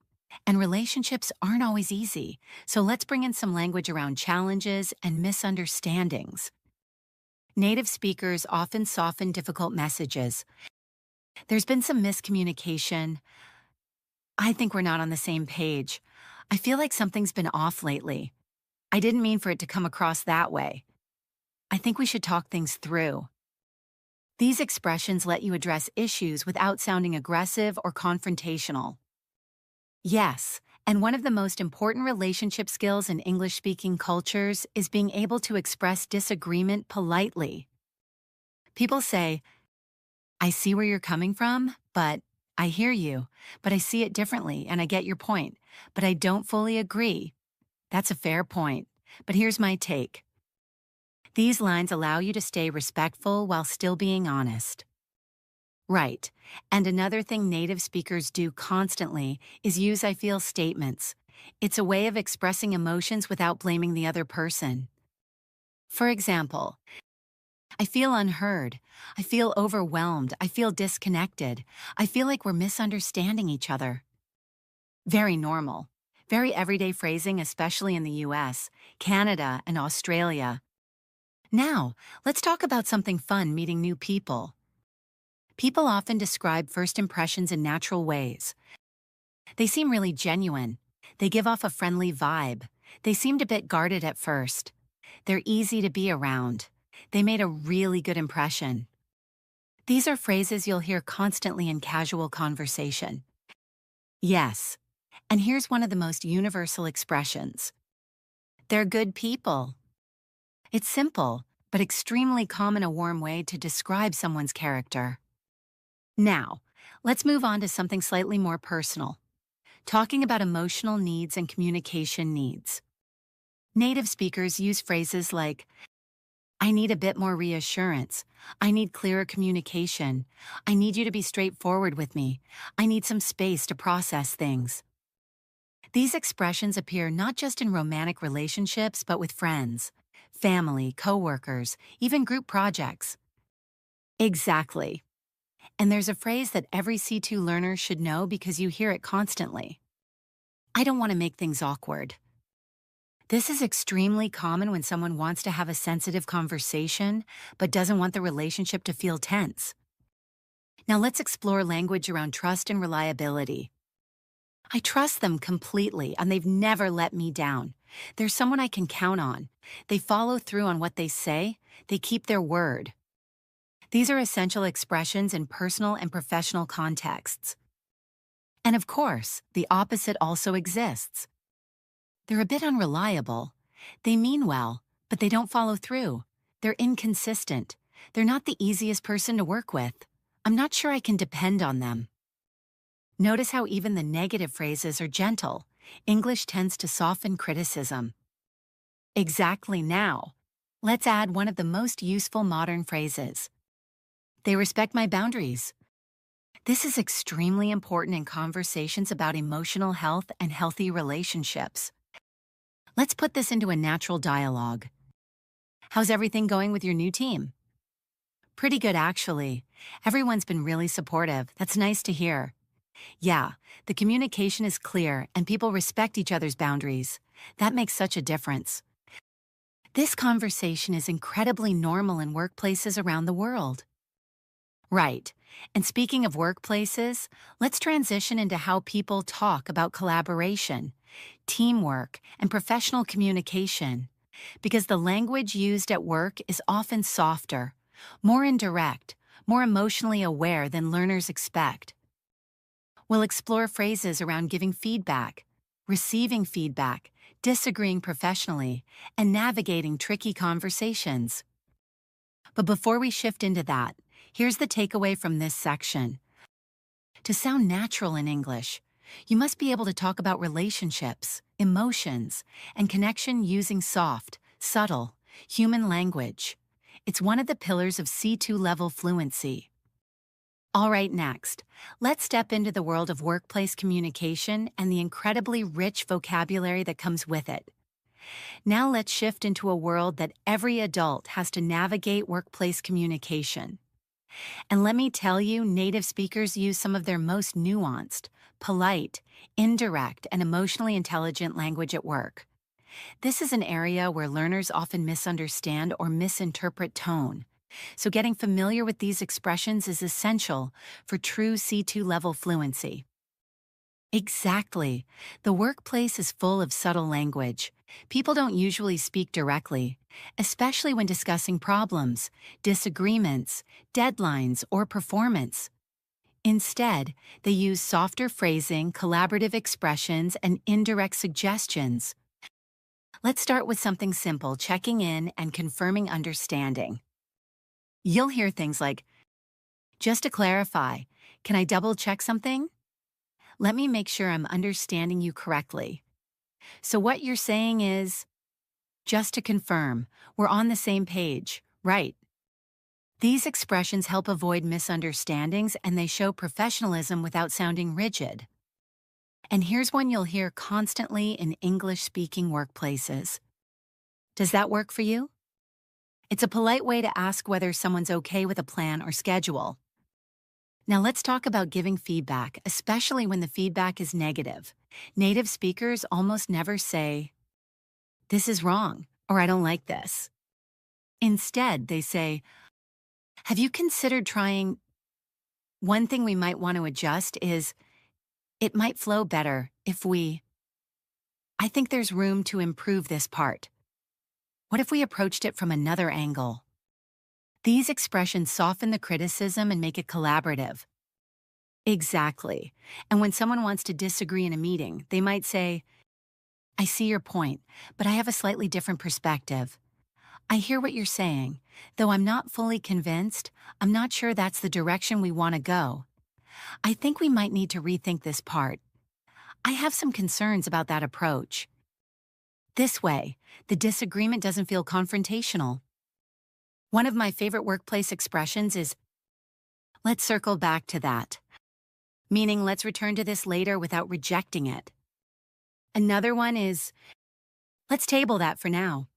And relationships aren't always easy, so let's bring in some language around challenges and misunderstandings. Native speakers often soften difficult messages. There's been some miscommunication. I think we're not on the same page. I feel like something's been off lately. I didn't mean for it to come across that way. I think we should talk things through. These expressions let you address issues without sounding aggressive or confrontational. Yes, and one of the most important relationship skills in English-speaking cultures is being able to express disagreement politely. People say, I see where you're coming from, but I hear you, but I see it differently and I get your point, but I don't fully agree. That's a fair point, but here's my take. These lines allow you to stay respectful while still being honest. Right. And another thing native speakers do constantly is use I feel statements. It's a way of expressing emotions without blaming the other person. For example, I feel unheard. I feel overwhelmed. I feel disconnected. I feel like we're misunderstanding each other. Very normal. Very everyday phrasing, especially in the US, Canada, and Australia. Now, let's talk about something fun meeting new people. People often describe first impressions in natural ways. They seem really genuine. They give off a friendly vibe. They seemed a bit guarded at first. They're easy to be around. They made a really good impression. These are phrases you'll hear constantly in casual conversation. Yes, and here's one of the most universal expressions. They're good people. It's simple, but extremely common, a warm way to describe someone's character. Now, let's move on to something slightly more personal. Talking about emotional needs and communication needs. Native speakers use phrases like, I need a bit more reassurance. I need clearer communication. I need you to be straightforward with me. I need some space to process things. These expressions appear not just in romantic relationships, but with friends, family, coworkers, even group projects. Exactly. And there's a phrase that every C2 learner should know because you hear it constantly. I don't want to make things awkward. This is extremely common when someone wants to have a sensitive conversation but doesn't want the relationship to feel tense. Now let's explore language around trust and reliability. I trust them completely and they've never let me down. They're someone I can count on. They follow through on what they say. They keep their word. These are essential expressions in personal and professional contexts. And of course, the opposite also exists. They're a bit unreliable. They mean well, but they don't follow through. They're inconsistent. They're not the easiest person to work with. I'm not sure I can depend on them. Notice how even the negative phrases are gentle. English tends to soften criticism. Exactly. Now, let's add one of the most useful modern phrases. They respect my boundaries. This is extremely important in conversations about emotional health and healthy relationships. Let's put this into a natural dialogue. How's everything going with your new team? Pretty good, actually. Everyone's been really supportive. That's nice to hear. Yeah, the communication is clear and people respect each other's boundaries. That makes such a difference. This conversation is incredibly normal in workplaces around the world. Right. And speaking of workplaces, let's transition into how people talk about collaboration, teamwork, and professional communication. Because the language used at work is often softer, more indirect, more emotionally aware than learners expect. We'll explore phrases around giving feedback, receiving feedback, disagreeing professionally, and navigating tricky conversations. But before we shift into that, here's the takeaway from this section. To sound natural in English, you must be able to talk about relationships, emotions, and connection using soft, subtle, human language. It's one of the pillars of C2 level fluency. All right, next, let's step into the world of workplace communication and the incredibly rich vocabulary that comes with it. Now let's shift into a world that every adult has to navigate: workplace communication. And let me tell you, native speakers use some of their most nuanced, polite, indirect, and emotionally intelligent language at work. This is an area where learners often misunderstand or misinterpret tone. So getting familiar with these expressions is essential for true C2 level fluency. Exactly. The workplace is full of subtle language. People don't usually speak directly, especially when discussing problems, disagreements, deadlines, or performance. Instead, they use softer phrasing, collaborative expressions, and indirect suggestions. Let's start with something simple, checking in and confirming understanding. You'll hear things like, just to clarify, can I double check something? Let me make sure I'm understanding you correctly. So what you're saying is, just to confirm, we're on the same page, right? These expressions help avoid misunderstandings and they show professionalism without sounding rigid. And here's one you'll hear constantly in English-speaking workplaces. Does that work for you? It's a polite way to ask whether someone's okay with a plan or schedule. Now let's talk about giving feedback, especially when the feedback is negative. Native speakers almost never say, "This is wrong," or "I don't like this." Instead, they say, "Have you considered trying? One thing we might want to adjust is, it might flow better if we, I think there's room to improve this part. What if we approached it from another angle?" These expressions soften the criticism and make it collaborative. Exactly. And when someone wants to disagree in a meeting, they might say, "I see your point, but I have a slightly different perspective. I hear what you're saying. Though I'm not fully convinced, I'm not sure that's the direction we want to go. I think we might need to rethink this part. I have some concerns about that approach." This way, the disagreement doesn't feel confrontational. One of my favorite workplace expressions is, "Let's circle back to that," meaning let's return to this later without rejecting it. Another one is, "Let's table that for now,"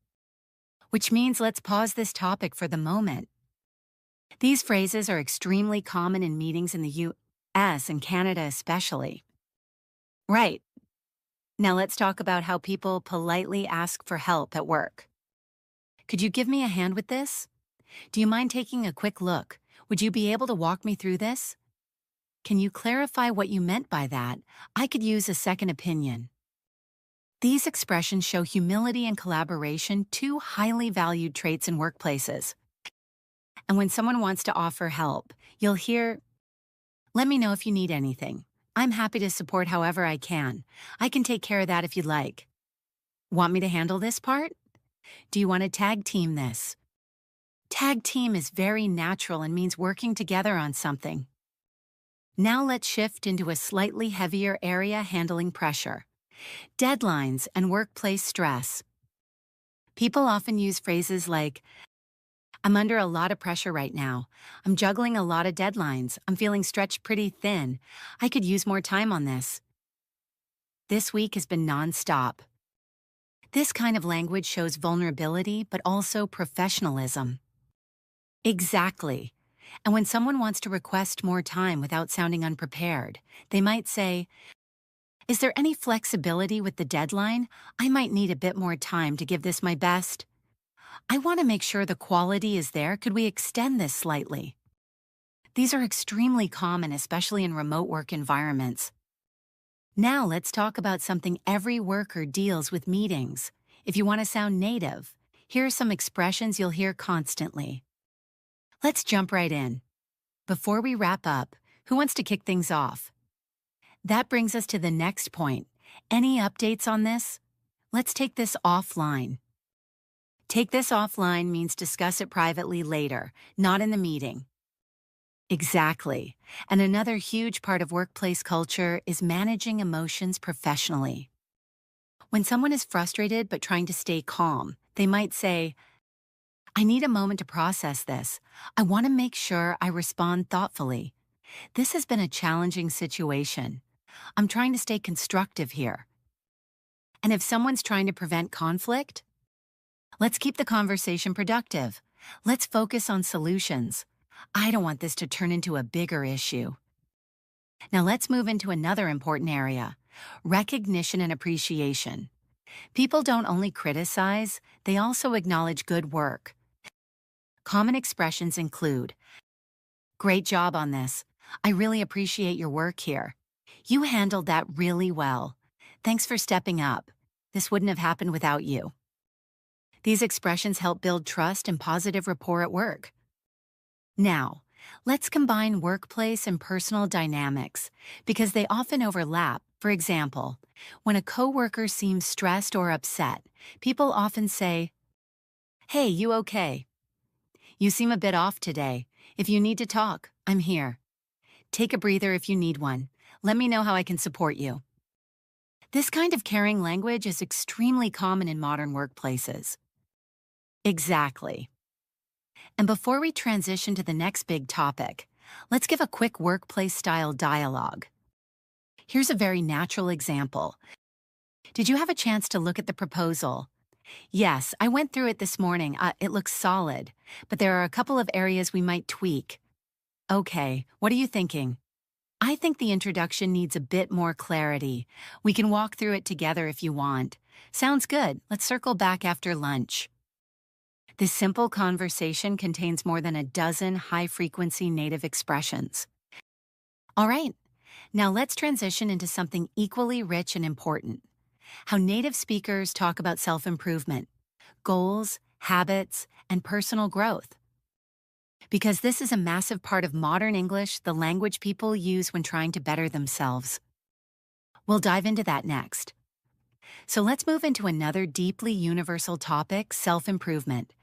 which means let's pause this topic for the moment. These phrases are extremely common in meetings in the US and Canada especially. Right. Now let's talk about how people politely ask for help at work. "Could you give me a hand with this? Do you mind taking a quick look? Would you be able to walk me through this? Can you clarify what you meant by that? I could use a second opinion." These expressions show humility and collaboration, two highly valued traits in workplaces. And when someone wants to offer help, you'll hear, "Let me know if you need anything. I'm happy to support however I can. I can take care of that if you'd like. Want me to handle this part? Do you want to tag team this?" Tag team is very natural and means working together on something. Now let's shift into a slightly heavier area, handling pressure. Deadlines and workplace stress. People often use phrases like, "I'm under a lot of pressure right now. I'm juggling a lot of deadlines. I'm feeling stretched pretty thin. I could use more time on this. This week has been nonstop." This kind of language shows vulnerability, but also professionalism. Exactly. And when someone wants to request more time without sounding unprepared, they might say, "Is there any flexibility with the deadline? I might need a bit more time to give this my best. I want to make sure the quality is there. Could we extend this slightly?" These are extremely common, especially in remote work environments. Now let's talk about something every worker deals with: meetings. If you want to sound native, here are some expressions you'll hear constantly. Let's jump right in. Before we wrap up, who wants to kick things off? That brings us to the next point. Any updates on this? Let's take this offline. Take this offline means discuss it privately later, not in the meeting. Exactly. And another huge part of workplace culture is managing emotions professionally. When someone is frustrated but trying to stay calm, they might say, "I need a moment to process this. I want to make sure I respond thoughtfully. This has been a challenging situation. I'm trying to stay constructive here." And if someone's trying to prevent conflict, let's keep the conversation productive. Let's focus on solutions. I don't want this to turn into a bigger issue. Now let's move into another important area: recognition and appreciation. People don't only criticize, they also acknowledge good work. Common expressions include, "Great job on this. I really appreciate your work here. You handled that really well. Thanks for stepping up. This wouldn't have happened without you. These expressions help build trust and positive rapport at work. Now, let's combine workplace and personal dynamics because they often overlap. For example, when a coworker seems stressed or upset, people often say, "Hey, you okay? You seem a bit off today. If you need to talk, I'm here. Take a breather if you need one. Let me know how I can support you." This kind of caring language is extremely common in modern workplaces. Exactly. And before we transition to the next big topic, let's give a quick workplace-style dialogue. Here's a very natural example. Did you have a chance to look at the proposal? Yes, I went through it this morning. It looks solid, but there are a couple of areas we might tweak. Okay, what are you thinking? I think the introduction needs a bit more clarity. We can walk through it together if you want. Sounds good. Let's circle back after lunch. This simple conversation contains more than a dozen high-frequency native expressions. All right, now let's transition into something equally rich and important. How native speakers talk about self-improvement, goals, habits, and personal growth. Because this is a massive part of modern English, the language people use when trying to better themselves. We'll dive into that next. So let's move into another deeply universal topic, self-improvement,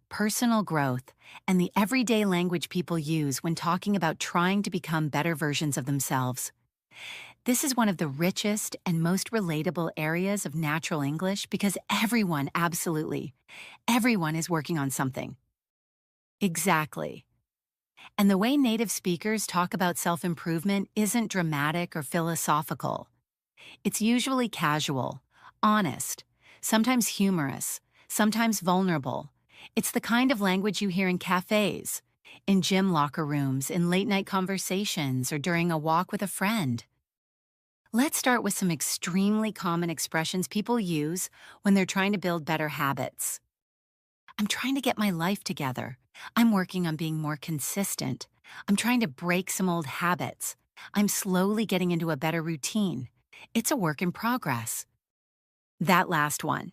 personal growth, and the everyday language people use when talking about trying to become better versions of themselves. This is one of the richest and most relatable areas of natural English because everyone, absolutely, everyone is working on something. Exactly. And the way native speakers talk about self-improvement isn't dramatic or philosophical. It's usually casual, honest, sometimes humorous, sometimes vulnerable. It's the kind of language you hear in cafes, in gym locker rooms, in late-night conversations, or during a walk with a friend. Let's start with some extremely common expressions people use when they're trying to build better habits. I'm trying to get my life together. I'm working on being more consistent. I'm trying to break some old habits. I'm slowly getting into a better routine. It's a work in progress. That last one.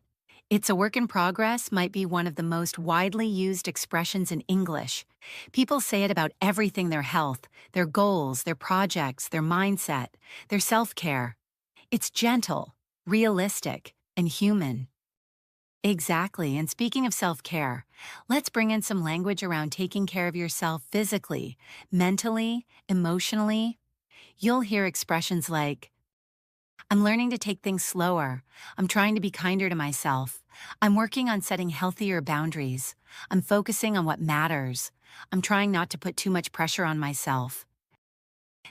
It's a work in progress might be one of the most widely used expressions in English. People say it about everything: their health, their goals, their projects, their mindset, their self-care. It's gentle, realistic, and human. Exactly, and speaking of self-care, let's bring in some language around taking care of yourself physically, mentally, emotionally. You'll hear expressions like, "I'm learning to take things slower. I'm trying to be kinder to myself. I'm working on setting healthier boundaries. I'm focusing on what matters. I'm trying not to put too much pressure on myself."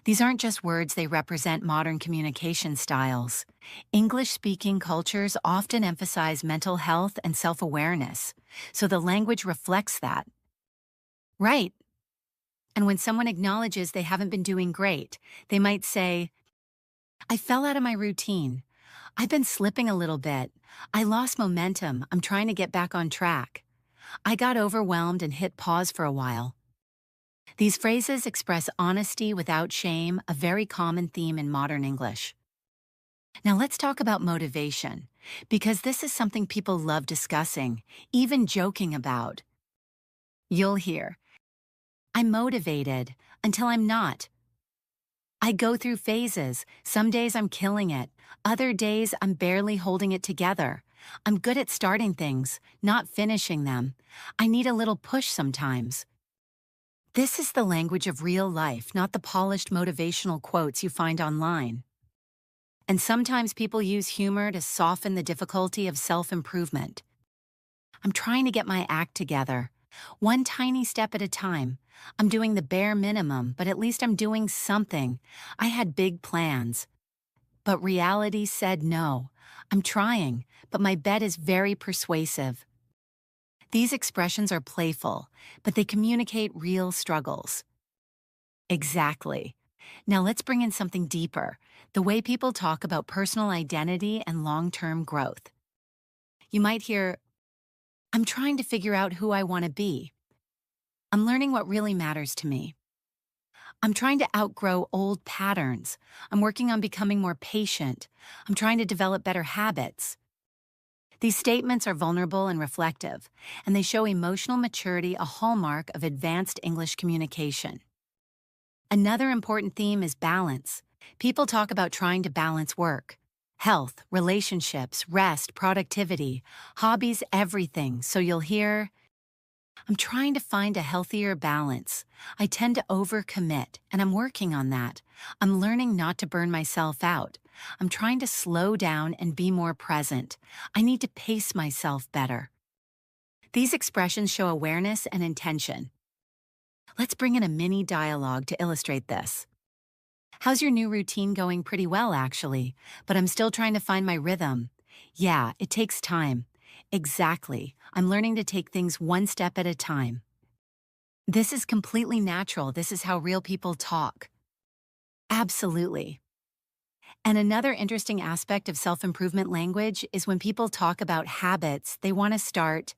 These aren't just words, they represent modern communication styles. English-speaking cultures often emphasize mental health and self-awareness, so the language reflects that. Right. And when someone acknowledges they haven't been doing great, they might say, "I fell out of my routine. I've been slipping a little bit. I lost momentum. I'm trying to get back on track. I got overwhelmed and hit pause for a while." These phrases express honesty without shame, a very common theme in modern English. Now let's talk about motivation, because this is something people love discussing, even joking about. You'll hear, "I'm motivated until I'm not. I go through phases. Some days I'm killing it. Other days I'm barely holding it together. I'm good at starting things, not finishing them. I need a little push sometimes." This is the language of real life, not the polished motivational quotes you find online. And sometimes people use humor to soften the difficulty of self-improvement. "I'm trying to get my act together. One tiny step at a time. I'm doing the bare minimum, but at least I'm doing something. I had big plans. But reality said no. I'm trying, but my bet is very persuasive." These expressions are playful, but they communicate real struggles. Exactly. Now let's bring in something deeper, the way people talk about personal identity and long-term growth. You might hear, "I'm trying to figure out who I want to be. I'm learning what really matters to me. I'm trying to outgrow old patterns. I'm working on becoming more patient. I'm trying to develop better habits. These statements are vulnerable and reflective, and they show emotional maturity, a hallmark of advanced English communication. Another important theme is balance. People talk about trying to balance work, health, relationships, rest, productivity, hobbies, everything. So you'll hear, I'm trying to find a healthier balance. I tend to overcommit, and I'm working on that. I'm learning not to burn myself out. I'm trying to slow down and be more present. I need to pace myself better. These expressions show awareness and intention. Let's bring in a mini dialogue to illustrate this. How's your new routine going? Pretty well, actually, but I'm still trying to find my rhythm. Yeah, it takes time. Exactly. I'm learning to take things one step at a time. This is completely natural. This is how real people talk. Absolutely. And another interesting aspect of self-improvement language is when people talk about habits, they want to start,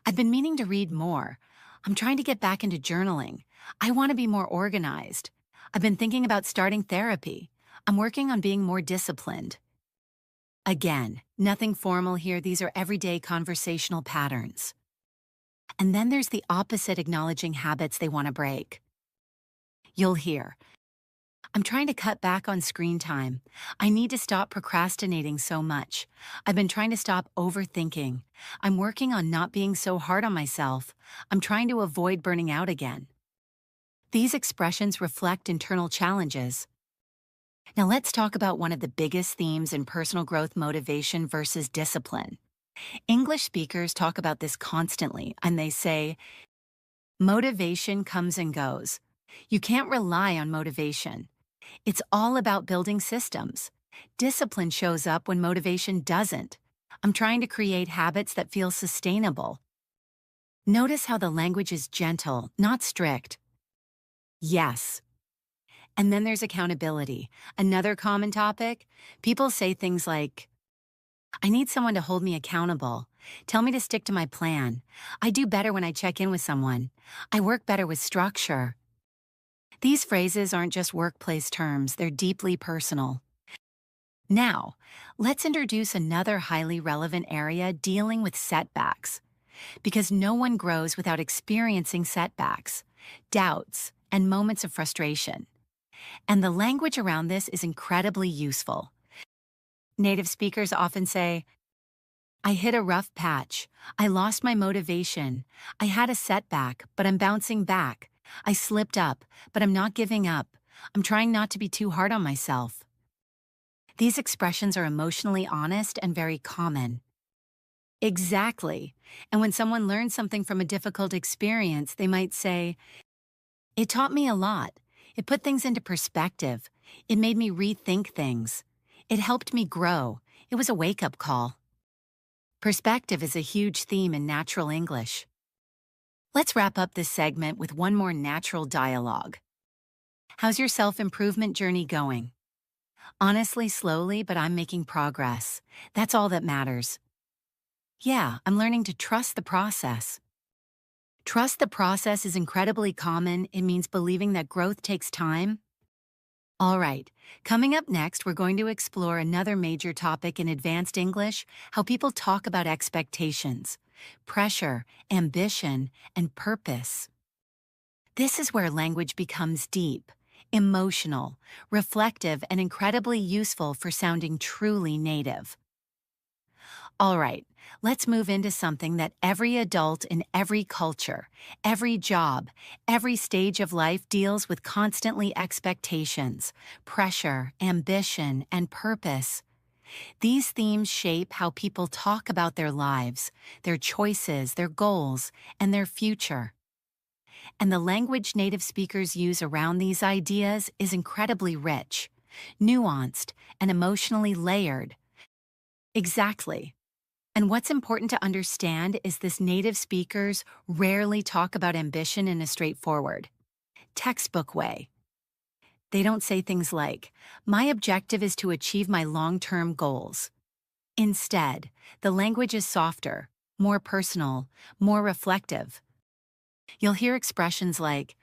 I've been meaning to read more. I'm trying to get back into journaling. I want to be more organized. I've been thinking about starting therapy. I'm working on being more disciplined. Again, nothing formal here. These are everyday conversational patterns. And then there's the opposite, acknowledging habits they want to break. You'll hear, I'm trying to cut back on screen time. I need to stop procrastinating so much. I've been trying to stop overthinking. I'm working on not being so hard on myself. I'm trying to avoid burning out again. These expressions reflect internal challenges. Now let's talk about one of the biggest themes in personal growth: motivation versus discipline. English speakers talk about this constantly, and they say, motivation comes and goes. You can't rely on motivation. It's all about building systems. Discipline shows up when motivation doesn't. I'm trying to create habits that feel sustainable. Notice how the language is gentle, not strict. Yes. And then there's accountability. Another common topic. People say things like, I need someone to hold me accountable. Tell me to stick to my plan. I do better when I check in with someone. I work better with structure. These phrases aren't just workplace terms, they're deeply personal. Now, let's introduce another highly relevant area: dealing with setbacks. Because no one grows without experiencing setbacks, doubts, and moments of frustration. And the language around this is incredibly useful. Native speakers often say, I hit a rough patch. I lost my motivation. I had a setback, but I'm bouncing back. I slipped up, but I'm not giving up. I'm trying not to be too hard on myself. These expressions are emotionally honest and very common. Exactly. And when someone learns something from a difficult experience, they might say, it taught me a lot. It put things into perspective. It made me rethink things. It helped me grow. It was a wake-up call. Perspective is a huge theme in natural English. Let's wrap up this segment with one more natural dialogue. How's your self-improvement journey going? Honestly, slowly, but I'm making progress. That's all that matters. Yeah, I'm learning to trust the process. Trust the process is incredibly common. It means believing that growth takes time. All right, coming up next, we're going to explore another major topic in advanced English: how people talk about expectations, pressure, ambition, and purpose. This is where language becomes deep, emotional, reflective, and incredibly useful for sounding truly native. All right, let's move into something that every adult in every culture, every job, every stage of life deals with: constantly expectations, pressure, ambition, and purpose. These themes shape how people talk about their lives, their choices, their goals, and their future. And the language native speakers use around these ideas is incredibly rich, nuanced, and emotionally layered. Exactly. And what's important to understand is this: native speakers rarely talk about ambition in a straightforward, textbook way. They don't say things like, my objective is to achieve my long-term goals. Instead, the language is softer, more personal, more reflective. You'll hear expressions like,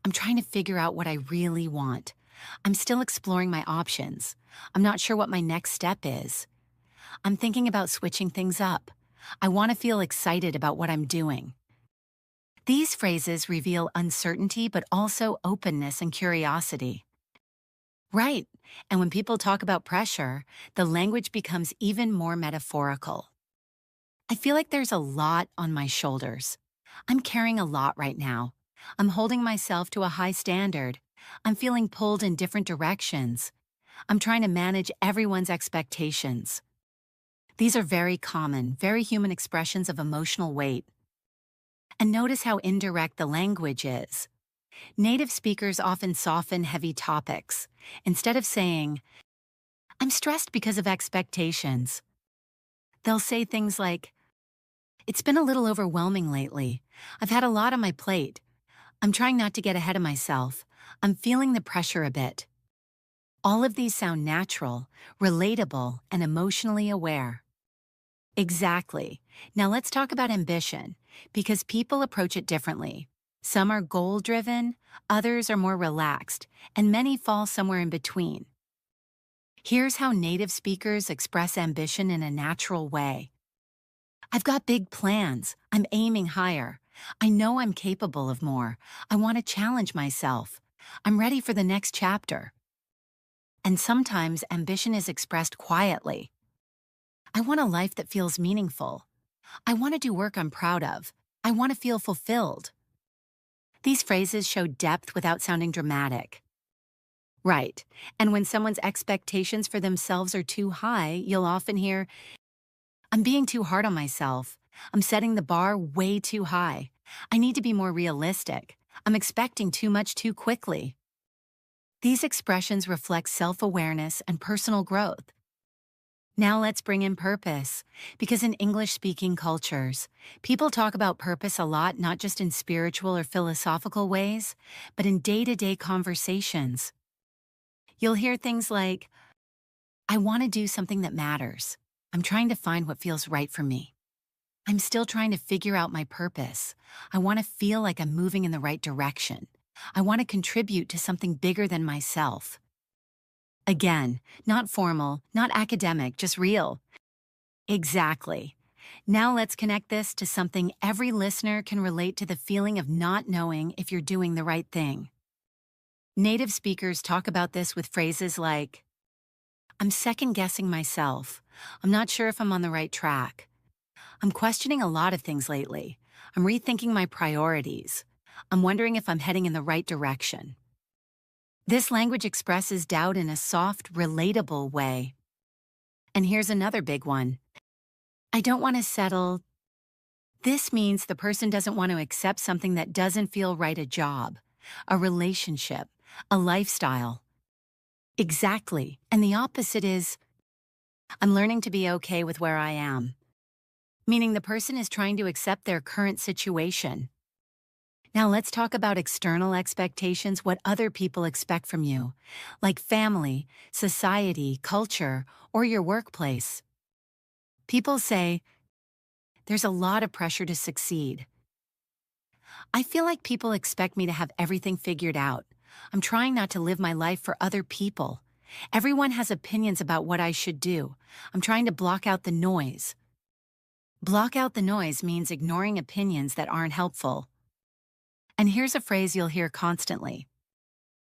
I'm trying to figure out what I really want. I'm still exploring my options. I'm not sure what my next step is. I'm thinking about switching things up. I want to feel excited about what I'm doing. These phrases reveal uncertainty but also openness and curiosity. Right. And when people talk about pressure, the language becomes even more metaphorical. I feel like there's a lot on my shoulders. I'm carrying a lot right now. I'm holding myself to a high standard. I'm feeling pulled in different directions. I'm trying to manage everyone's expectations. These are very common, very human expressions of emotional weight. And notice how indirect the language is. Native speakers often soften heavy topics. Instead of saying, I'm stressed because of expectations, they'll say things like, it's been a little overwhelming lately. I've had a lot on my plate. I'm trying not to get ahead of myself. I'm feeling the pressure a bit. All of these sound natural, relatable, and emotionally aware. Exactly. Now let's talk about ambition, because people approach it differently. Some are goal-driven, others are more relaxed, and many fall somewhere in between. Here's how native speakers express ambition in a natural way. I've got big plans. I'm aiming higher. I know I'm capable of more. I want to challenge myself. I'm ready for the next chapter. And sometimes ambition is expressed quietly. I want a life that feels meaningful. I want to do work I'm proud of. I want to feel fulfilled. These phrases show depth without sounding dramatic. Right. And when someone's expectations for themselves are too high, you'll often hear, I'm being too hard on myself. I'm setting the bar way too high. I need to be more realistic. I'm expecting too much too quickly. These expressions reflect self-awareness and personal growth. Now let's bring in purpose, because in English-speaking cultures, people talk about purpose a lot, not just in spiritual or philosophical ways, but in day-to-day conversations. You'll hear things like, I want to do something that matters. I'm trying to find what feels right for me. I'm still trying to figure out my purpose. I want to feel like I'm moving in the right direction. I want to contribute to something bigger than myself. Again, not formal, not academic, just real. Exactly. Now let's connect this to something every listener can relate to: the feeling of not knowing if you're doing the right thing. Native speakers talk about this with phrases like, I'm second-guessing myself. I'm not sure if I'm on the right track. I'm questioning a lot of things lately. I'm rethinking my priorities. I'm wondering if I'm heading in the right direction. This language expresses doubt in a soft, relatable way. And here's another big one. I don't want to settle. This means the person doesn't want to accept something that doesn't feel right: a job, a relationship, a lifestyle. Exactly. And the opposite is, I'm learning to be okay with where I am. Meaning the person is trying to accept their current situation. Now let's talk about external expectations, what other people expect from you, like family, society, culture, or your workplace. People say, there's a lot of pressure to succeed. I feel like people expect me to have everything figured out. I'm trying not to live my life for other people. Everyone has opinions about what I should do. I'm trying to block out the noise. Block out the noise means ignoring opinions that aren't helpful. And here's a phrase you'll hear constantly.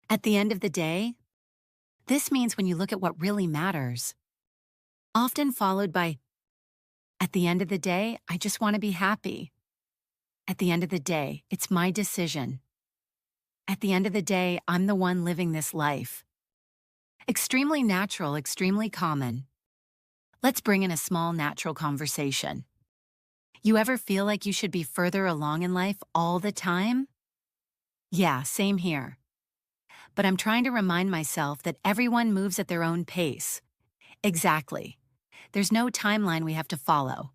At the end of the day, this means when you look at what really matters. Often followed by, at the end of the day, I just want to be happy. At the end of the day, it's my decision. At the end of the day, I'm the one living this life. Extremely natural, extremely common. Let's bring in a small natural conversation. You ever feel like you should be further along in life all the time? Yeah, same here. But I'm trying to remind myself that everyone moves at their own pace. Exactly. There's no timeline we have to follow.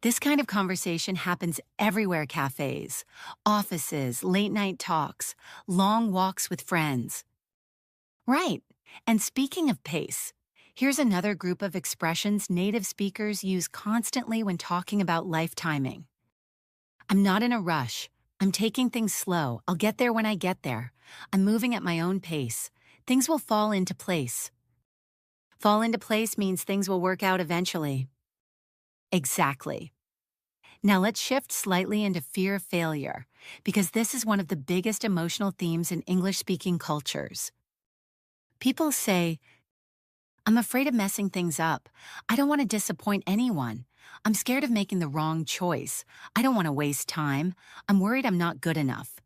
This kind of conversation happens everywhere: cafes, offices, late-night talks, long walks with friends. Right. And speaking of pace, here's another group of expressions native speakers use constantly when talking about life timing. I'm not in a rush. I'm taking things slow. I'll get there when I get there. I'm moving at my own pace. Things will fall into place. Fall into place means things will work out eventually. Exactly. Now let's shift slightly into fear of failure, because this is one of the biggest emotional themes in English-speaking cultures. People say, I'm afraid of messing things up. I don't want to disappoint anyone. I'm scared of making the wrong choice. I don't want to waste time. I'm worried I'm not good enough.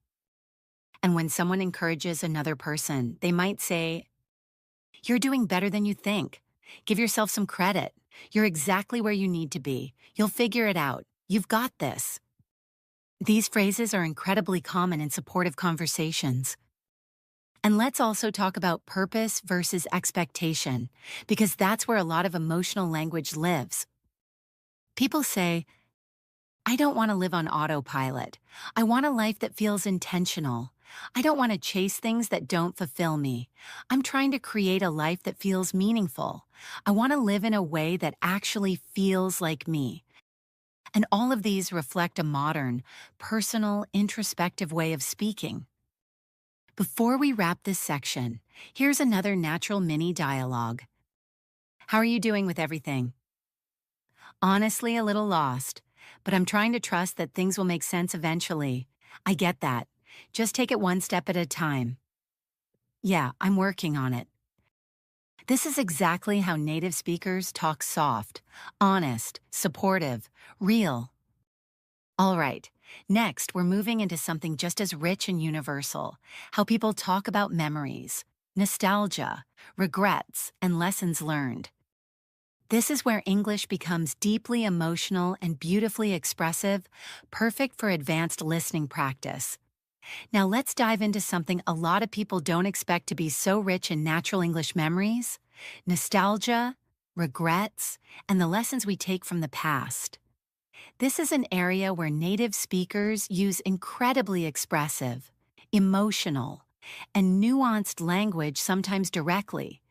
And when someone encourages another person, they might say, you're doing better than you think. Give yourself some credit. You're exactly where you need to be. You'll figure it out. You've got this. These phrases are incredibly common in supportive conversations. And let's also talk about purpose versus expectation, because that's where a lot of emotional language lives. People say, I don't want to live on autopilot. I want a life that feels intentional. I don't want to chase things that don't fulfill me. I'm trying to create a life that feels meaningful. I want to live in a way that actually feels like me. And all of these reflect a modern, personal, introspective way of speaking. Before we wrap this section, here's another natural mini dialogue. How are you doing with everything? Honestly, a little lost, but I'm trying to trust that things will make sense eventually. I get that. Just take it one step at a time. Yeah, I'm working on it. This is exactly how native speakers talk: soft, honest, supportive, real. All right, next we're moving into something just as rich and universal: how people talk about memories, nostalgia, regrets, and lessons learned. This is where English becomes deeply emotional and beautifully expressive, perfect for advanced listening practice. Now let's dive into something a lot of people don't expect to be so rich in natural English memories: nostalgia, regrets, and the lessons we take from the past. This is an area where native speakers use incredibly expressive, emotional, and nuanced language, sometimes directly,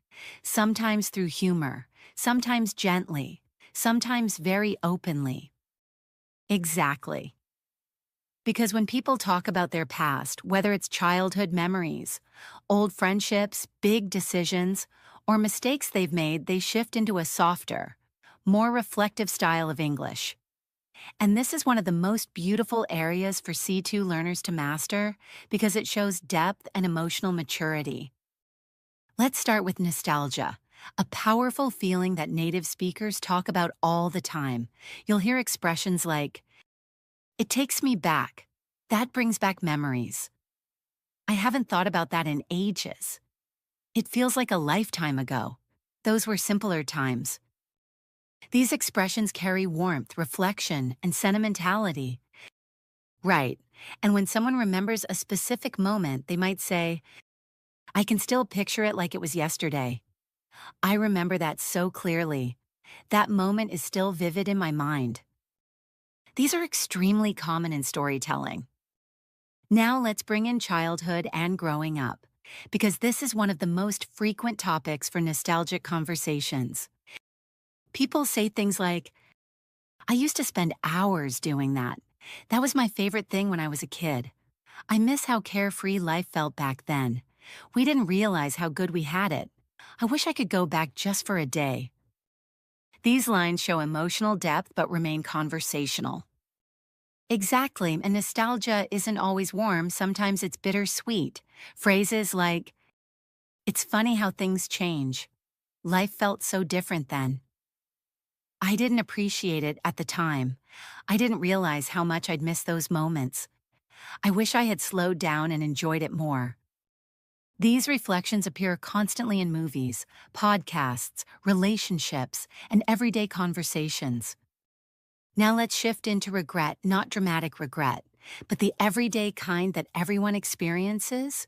sometimes through humor, sometimes gently, sometimes very openly. Exactly. Because when people talk about their past, whether it's childhood memories, old friendships, big decisions, or mistakes they've made, they shift into a softer, more reflective style of English. And this is one of the most beautiful areas for C2 learners to master, because it shows depth and emotional maturity. Let's start with nostalgia, a powerful feeling that native speakers talk about all the time. You'll hear expressions like, it takes me back. That brings back memories. I haven't thought about that in ages. It feels like a lifetime ago. Those were simpler times. These expressions carry warmth, reflection, and sentimentality. Right. And when someone remembers a specific moment, they might say, I can still picture it like it was yesterday. I remember that so clearly. That moment is still vivid in my mind. These are extremely common in storytelling. Now let's bring in childhood and growing up, because this is one of the most frequent topics for nostalgic conversations. People say things like, I used to spend hours doing that. That was my favorite thing when I was a kid. I miss how carefree life felt back then. We didn't realize how good we had it. I wish I could go back just for a day. These lines show emotional depth but remain conversational. Exactly, and nostalgia isn't always warm, sometimes it's bittersweet. Phrases like, it's funny how things change. Life felt so different then. I didn't appreciate it at the time. I didn't realize how much I'd miss those moments. I wish I had slowed down and enjoyed it more. These reflections appear constantly in movies, podcasts, relationships, and everyday conversations. Now let's shift into regret, not dramatic regret, but the everyday kind that everyone experiences.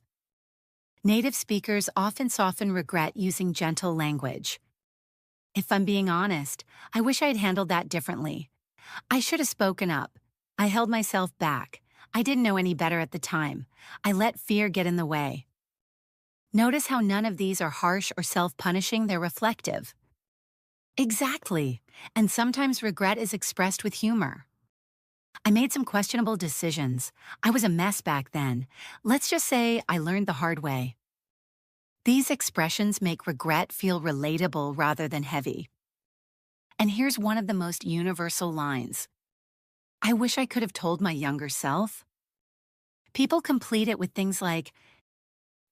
Native speakers often soften regret using gentle language. If I'm being honest, I wish I'd handled that differently. I should have spoken up. I held myself back. I didn't know any better at the time. I let fear get in the way. Notice how none of these are harsh or self-punishing, they're reflective. Exactly. And sometimes regret is expressed with humor. I made some questionable decisions. I was a mess back then. Let's just say I learned the hard way. These expressions make regret feel relatable rather than heavy. And here's one of the most universal lines. I wish I could have told my younger self. People complete it with things like,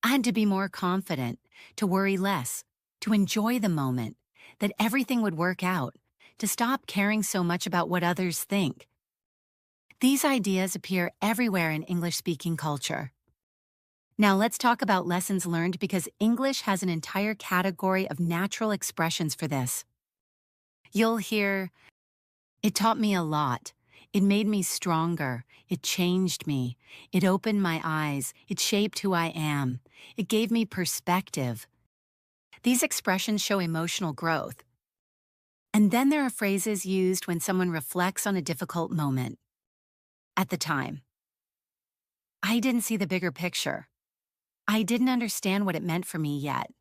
I had to be more confident, to worry less, to enjoy the moment, that everything would work out, to stop caring so much about what others think. These ideas appear everywhere in English-speaking culture. Now let's talk about lessons learned because English has an entire category of natural expressions for this. You'll hear, it taught me a lot. It made me stronger. It changed me. It opened my eyes. It shaped who I am. It gave me perspective. These expressions show emotional growth. And then there are phrases used when someone reflects on a difficult moment. At the time, I didn't see the bigger picture. I didn't understand what it meant for me yet.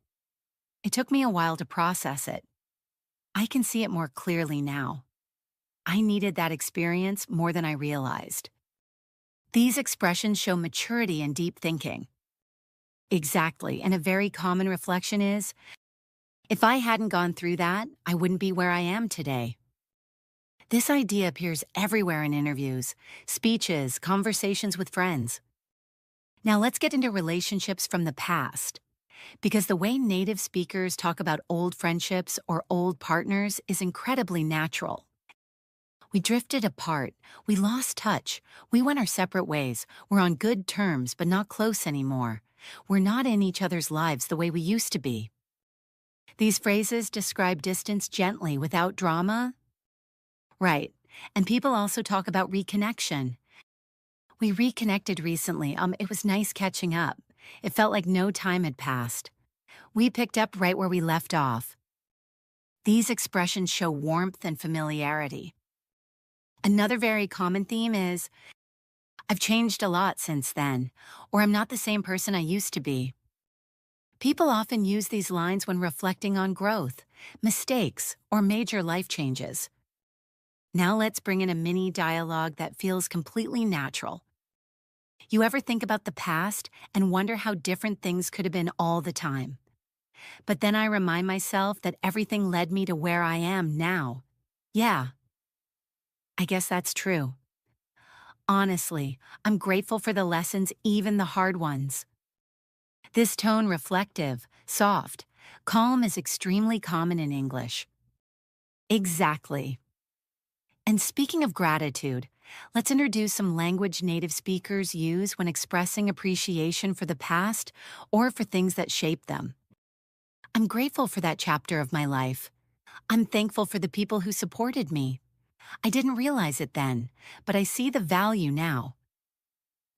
It took me a while to process it. I can see it more clearly now. I needed that experience more than I realized. These expressions show maturity and deep thinking. Exactly, and a very common reflection is, if I hadn't gone through that, I wouldn't be where I am today. This idea appears everywhere in interviews, speeches, conversations with friends. Now let's get into relationships from the past, because the way native speakers talk about old friendships or old partners is incredibly natural. We drifted apart. We lost touch. We went our separate ways. We're on good terms, but not close anymore. We're not in each other's lives the way we used to be. These phrases describe distance gently without drama. Right. And people also talk about reconnection. We reconnected recently. It was nice catching up. It felt like no time had passed. We picked up right where we left off. These expressions show warmth and familiarity. Another very common theme is, I've changed a lot since then, or I'm not the same person I used to be. People often use these lines when reflecting on growth, mistakes, or major life changes. Now let's bring in a mini dialogue that feels completely natural. You ever think about the past and wonder how different things could have been all the time? But then I remind myself that everything led me to where I am now. Yeah, I guess that's true. Honestly, I'm grateful for the lessons, even the hard ones. This tone, reflective, soft, calm, is extremely common in English. Exactly. And speaking of gratitude, let's introduce some language native speakers use when expressing appreciation for the past or for things that shaped them. I'm grateful for that chapter of my life. I'm thankful for the people who supported me. I didn't realize it then, but I see the value now.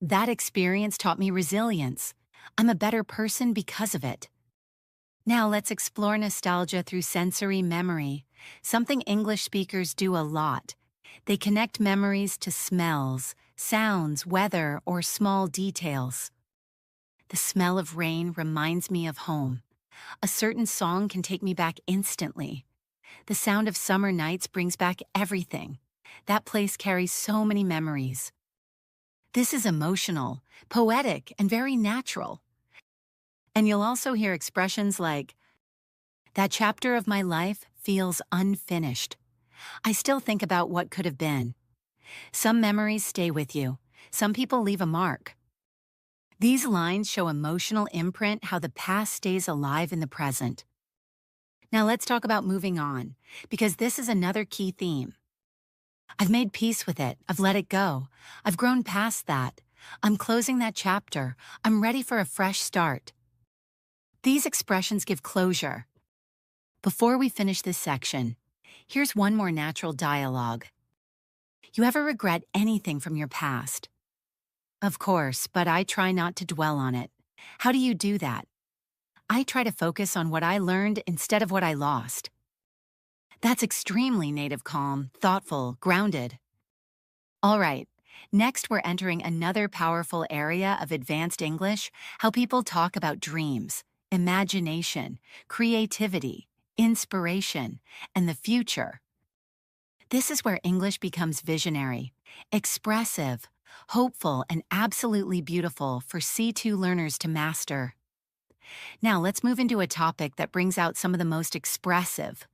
That experience taught me resilience. I'm a better person because of it. Now let's explore nostalgia through sensory memory, something English speakers do a lot. They connect memories to smells, sounds, weather, or small details. The smell of rain reminds me of home. A certain song can take me back instantly. The sound of summer nights brings back everything. That place carries so many memories. This is emotional, poetic, and very natural. And you'll also hear expressions like, that chapter of my life feels unfinished. I still think about what could have been. Some memories stay with you. Some people leave a mark. These lines show emotional imprint, how the past stays alive in the present. Now let's talk about moving on, because this is another key theme. I've made peace with it. I've let it go. I've grown past that. I'm closing that chapter. I'm ready for a fresh start. These expressions give closure. Before we finish this section, here's one more natural dialogue. You ever regret anything from your past? Of course, but I try not to dwell on it. How do you do that? I try to focus on what I learned instead of what I lost. That's extremely native calm, thoughtful, grounded. All right, next we're entering another powerful area of advanced English, how people talk about dreams, imagination, creativity, inspiration, and the future. This is where English becomes visionary, expressive, hopeful, and absolutely beautiful for C2 learners to master. Now let's move into a topic that brings out some of the most expressive,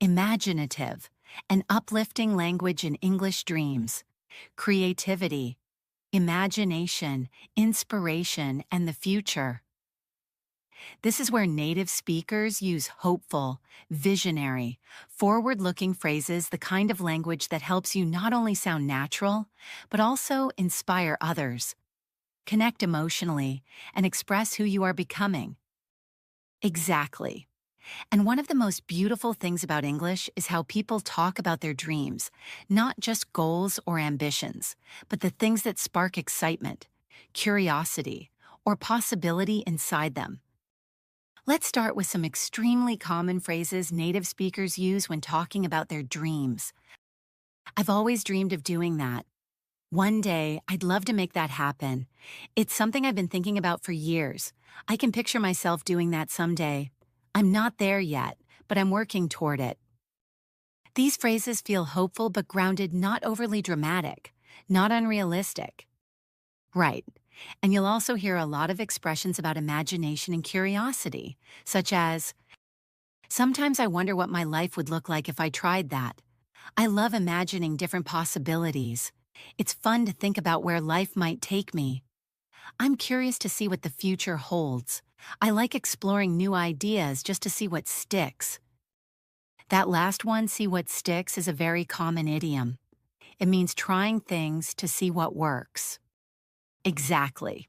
imaginative, and uplifting language in English dreams: creativity, imagination, inspiration, and the future. This is where native speakers use hopeful, visionary, forward looking phrases, the kind of language that helps you not only sound natural, but also inspire others, connect emotionally, and express who you are becoming. Exactly. And one of the most beautiful things about English is how people talk about their dreams, not just goals or ambitions, but the things that spark excitement, curiosity, or possibility inside them. Let's start with some extremely common phrases native speakers use when talking about their dreams. I've always dreamed of doing that. One day, I'd love to make that happen. It's something I've been thinking about for years. I can picture myself doing that someday. I'm not there yet, but I'm working toward it. These phrases feel hopeful but grounded, not overly dramatic, not unrealistic. Right. And you'll also hear a lot of expressions about imagination and curiosity, such as, "Sometimes I wonder what my life would look like if I tried that. I love imagining different possibilities. It's fun to think about where life might take me. I'm curious to see what the future holds. I like exploring new ideas just to see what sticks." That last one, "see what sticks," is a very common idiom. It means trying things to see what works. Exactly.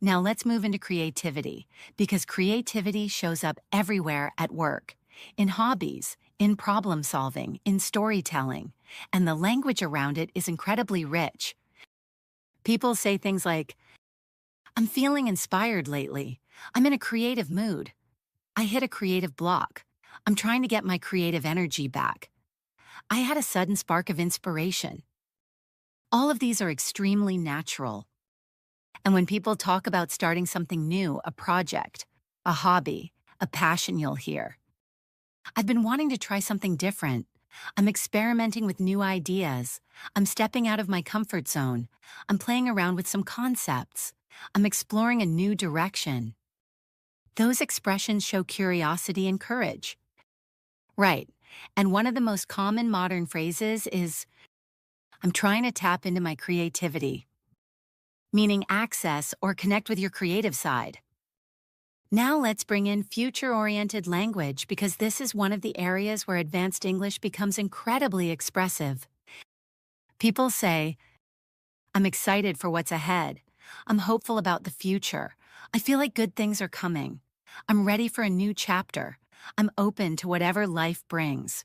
Now let's move into creativity, because creativity shows up everywhere at work, in hobbies, in problem solving, in storytelling, and the language around it is incredibly rich. People say things like, "I'm feeling inspired lately. I'm in a creative mood. I hit a creative block. I'm trying to get my creative energy back. I had a sudden spark of inspiration." All of these are extremely natural. And when people talk about starting something new, a project, a hobby, a passion, you'll hear, "I've been wanting to try something different. I'm experimenting with new ideas. I'm stepping out of my comfort zone. I'm playing around with some concepts. I'm exploring a new direction." Those expressions show curiosity and courage. Right. And one of the most common modern phrases is, "I'm trying to tap into my creativity," meaning access or connect with your creative side. Now let's bring in future-oriented language, because this is one of the areas where advanced English becomes incredibly expressive. People say, "I'm excited for what's ahead. I'm hopeful about the future. I feel like good things are coming. I'm ready for a new chapter. I'm open to whatever life brings."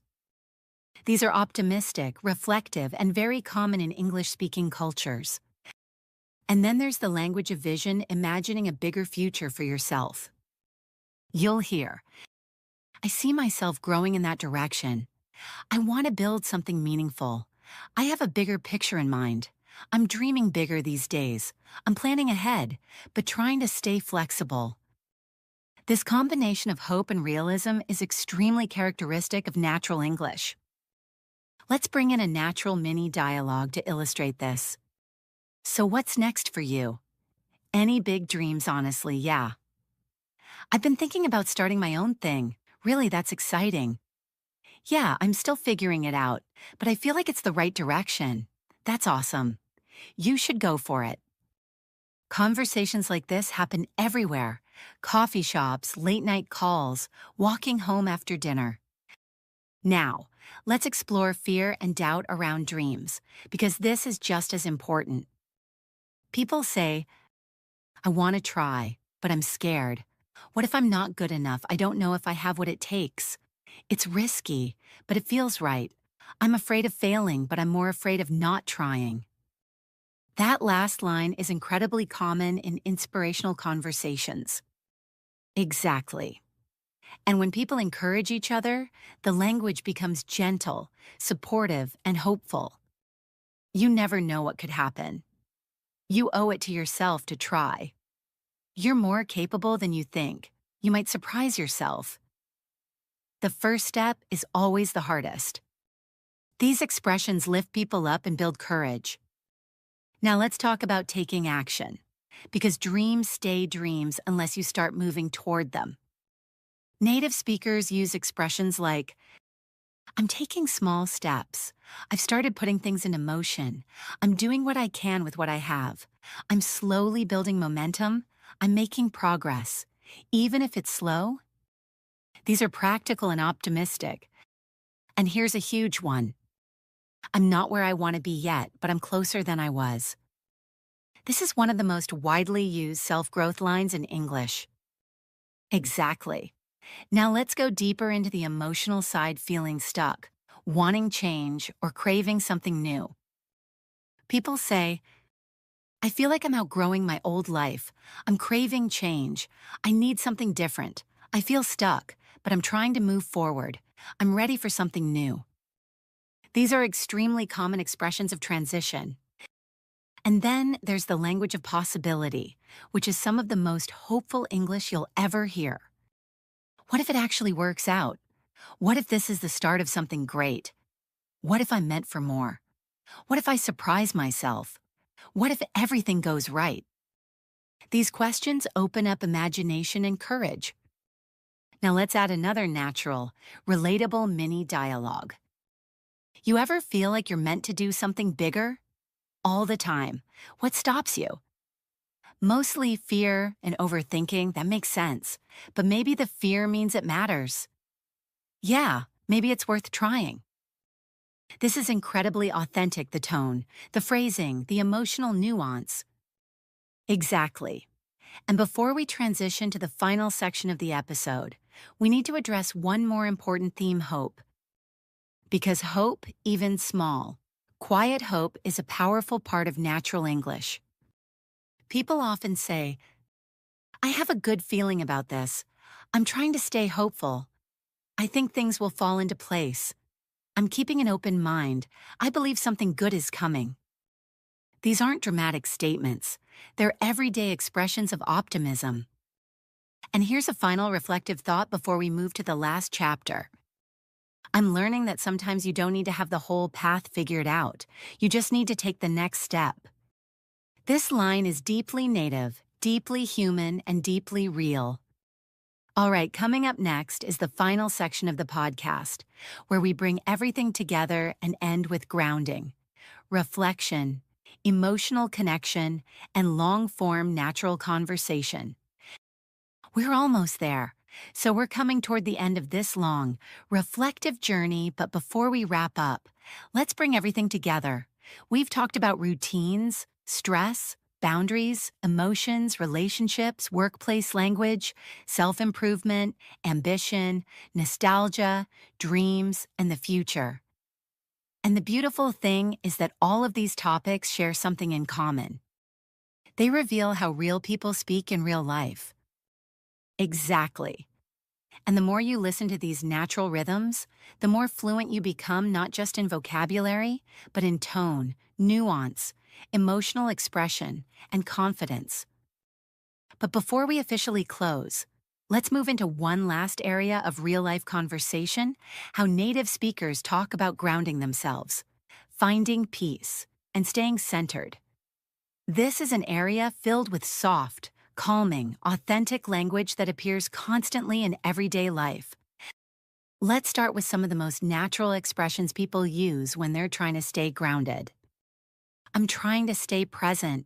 These are optimistic, reflective, and very common in English-speaking cultures. And then there's the language of vision, imagining a bigger future for yourself. You'll hear, "I see myself growing in that direction. I want to build something meaningful. I have a bigger picture in mind. I'm dreaming bigger these days. I'm planning ahead, but trying to stay flexible." This combination of hope and realism is extremely characteristic of natural English. Let's bring in a natural mini dialogue to illustrate this. "So what's next for you?" "Any big dreams, honestly, yeah." "I've been thinking about starting my own thing. Really, that's exciting." "Yeah, I'm still figuring it out, but I feel like it's the right direction." "That's awesome. You should go for it." Conversations like this happen everywhere: coffee shops, late night calls, walking home after dinner. Now, let's explore fear and doubt around dreams, because this is just as important. People say, "I want to try, but I'm scared. What if I'm not good enough? I don't know if I have what it takes. It's risky, but it feels right. I'm afraid of failing, but I'm more afraid of not trying." That last line is incredibly common in inspirational conversations. Exactly. And when people encourage each other, the language becomes gentle, supportive, and hopeful. You never know what could happen. You owe it to yourself to try. You're more capable than you think. You might surprise yourself. The first step is always the hardest. These expressions lift people up and build courage. Now let's talk about taking action, because dreams stay dreams unless you start moving toward them. Native speakers use expressions like, I'm taking small steps. I've started putting things into motion. I'm doing what I can with what I have. I'm slowly building momentum. I'm making progress. Even if it's slow, these are practical and optimistic. And here's a huge one. I'm not where I want to be yet, but I'm closer than I was. This is one of the most widely used self-growth lines in English. Exactly. Now let's go deeper into the emotional side, feeling stuck, wanting change, or craving something new. People say, I feel like I'm outgrowing my old life. I'm craving change. I need something different. I feel stuck, but I'm trying to move forward. I'm ready for something new. These are extremely common expressions of transition. And then there's the language of possibility, which is some of the most hopeful English you'll ever hear. What if it actually works out? What if this is the start of something great? What if I'm meant for more? What if I surprise myself? What if everything goes right? These questions open up imagination and courage. Now let's add another natural, relatable mini dialogue. You ever feel like you're meant to do something bigger? All the time. What stops you? Mostly fear and overthinking, that makes sense. But maybe the fear means it matters. Yeah, maybe it's worth trying. This is incredibly authentic, the tone, the phrasing, the emotional nuance. Exactly. And before we transition to the final section of the episode, we need to address one more important theme: hope. Because hope, even small, quiet hope, is a powerful part of natural English. People often say, I have a good feeling about this. I'm trying to stay hopeful. I think things will fall into place. I'm keeping an open mind. I believe something good is coming. These aren't dramatic statements. They're everyday expressions of optimism. And here's a final reflective thought before we move to the last chapter. I'm learning that sometimes you don't need to have the whole path figured out. You just need to take the next step. This line is deeply native, deeply human, and deeply real. All right, coming up next is the final section of the podcast, where we bring everything together and end with grounding, reflection, emotional connection, and long-form natural conversation. We're almost there, so we're coming toward the end of this long, reflective journey, but before we wrap up, let's bring everything together. We've talked about routines, stress, boundaries, emotions, relationships, workplace language, self-improvement, ambition, nostalgia, dreams, and the future. And the beautiful thing is that all of these topics share something in common. They reveal how real people speak in real life. Exactly. And the more you listen to these natural rhythms, the more fluent you become, not just in vocabulary, but in tone, nuance, emotional expression, and confidence. But before we officially close, let's move into one last area of real-life conversation: how native speakers talk about grounding themselves, finding peace, and staying centered. This is an area filled with soft, calming, authentic language that appears constantly in everyday life. Let's start with some of the most natural expressions people use when they're trying to stay grounded. I'm trying to stay present.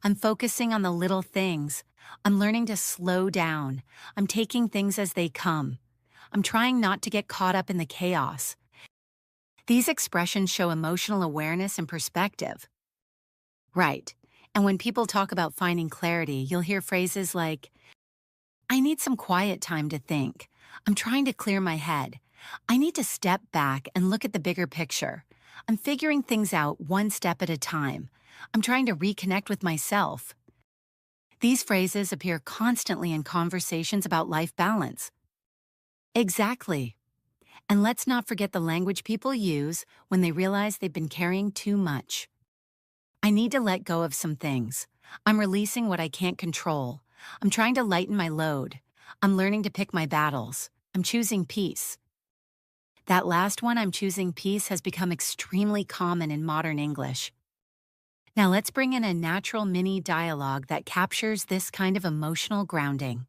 I'm focusing on the little things. I'm learning to slow down. I'm taking things as they come. I'm trying not to get caught up in the chaos. These expressions show emotional awareness and perspective. Right. And when people talk about finding clarity, you'll hear phrases like, I need some quiet time to think. I'm trying to clear my head. I need to step back and look at the bigger picture. I'm figuring things out one step at a time. I'm trying to reconnect with myself. These phrases appear constantly in conversations about life balance. Exactly. And let's not forget the language people use when they realize they've been carrying too much. I need to let go of some things. I'm releasing what I can't control. I'm trying to lighten my load. I'm learning to pick my battles. I'm choosing peace. That last one, I'm choosing peace, has become extremely common in modern English. Now let's bring in a natural mini dialogue that captures this kind of emotional grounding.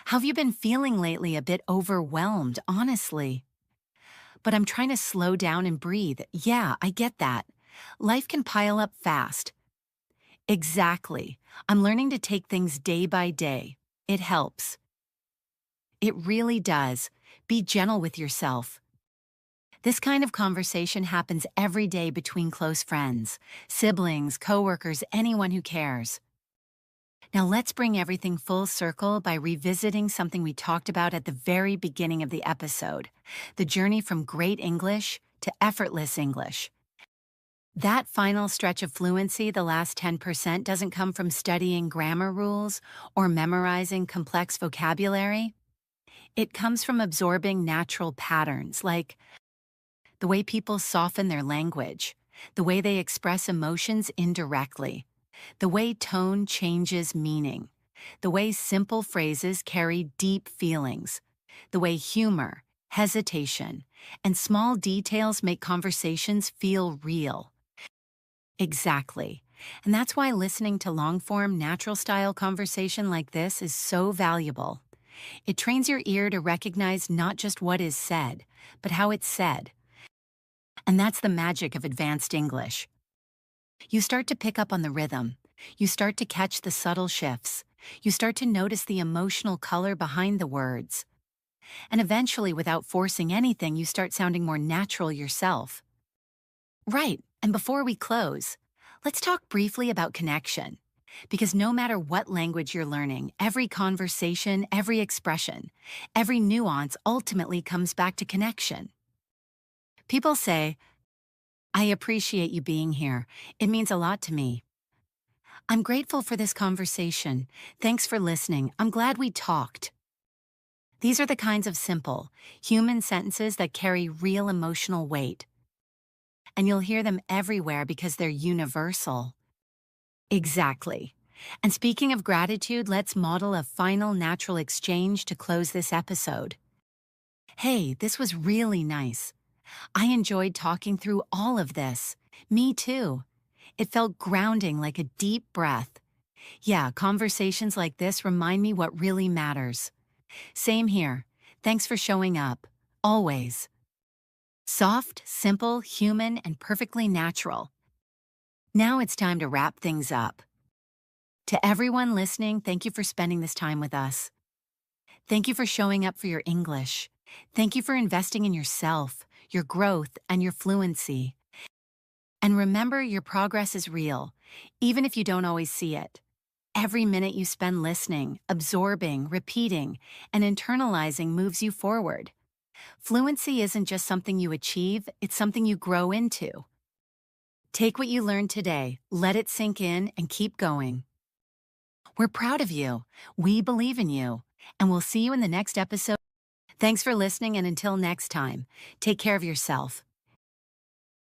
How have you been feeling lately? A bit overwhelmed, honestly. But I'm trying to slow down and breathe. Yeah, I get that. Life can pile up fast. Exactly. I'm learning to take things day by day. It helps. It really does. Be gentle with yourself. This kind of conversation happens every day between close friends, siblings, coworkers, anyone who cares. Now let's bring everything full circle by revisiting something we talked about at the very beginning of the episode: the journey from great English to effortless English. That final stretch of fluency, the last 10%, doesn't come from studying grammar rules or memorizing complex vocabulary. It comes from absorbing natural patterns, like the way people soften their language, the way they express emotions indirectly, the way tone changes meaning, the way simple phrases carry deep feelings, the way humor, hesitation, and small details make conversations feel real. Exactly. And that's why listening to long-form, natural-style conversation like this is so valuable. It trains your ear to recognize not just what is said, but how it's said. And that's the magic of advanced English. You start to pick up on the rhythm. You start to catch the subtle shifts. You start to notice the emotional color behind the words. And eventually, without forcing anything, you start sounding more natural yourself. Right, and before we close, let's talk briefly about connection. Because no matter what language you're learning, every conversation, every expression, every nuance ultimately comes back to connection. People say, "I appreciate you being here. It means a lot to me. I'm grateful for this conversation. Thanks for listening. I'm glad we talked." These are the kinds of simple, human sentences that carry real emotional weight. And you'll hear them everywhere because they're universal. Exactly. And speaking of gratitude, let's model a final natural exchange to close this episode. "Hey, this was really nice. I enjoyed talking through all of this. Me too. It felt grounding, like a deep breath. Yeah, conversations like this remind me what really matters." Same here. Thanks for showing up. Always. Soft, simple, human, and perfectly natural. Now it's time to wrap things up. To everyone listening, thank you for spending this time with us. Thank you for showing up for your English. Thank you for investing in yourself, your growth, and your fluency. And remember, your progress is real, even if you don't always see it. Every minute you spend listening, absorbing, repeating, and internalizing moves you forward. Fluency isn't just something you achieve, it's something you grow into. Take what you learned today, let it sink in, and keep going. We're proud of you. We believe in you. And we'll see you in the next episode. Thanks for listening, and until next time, take care of yourself.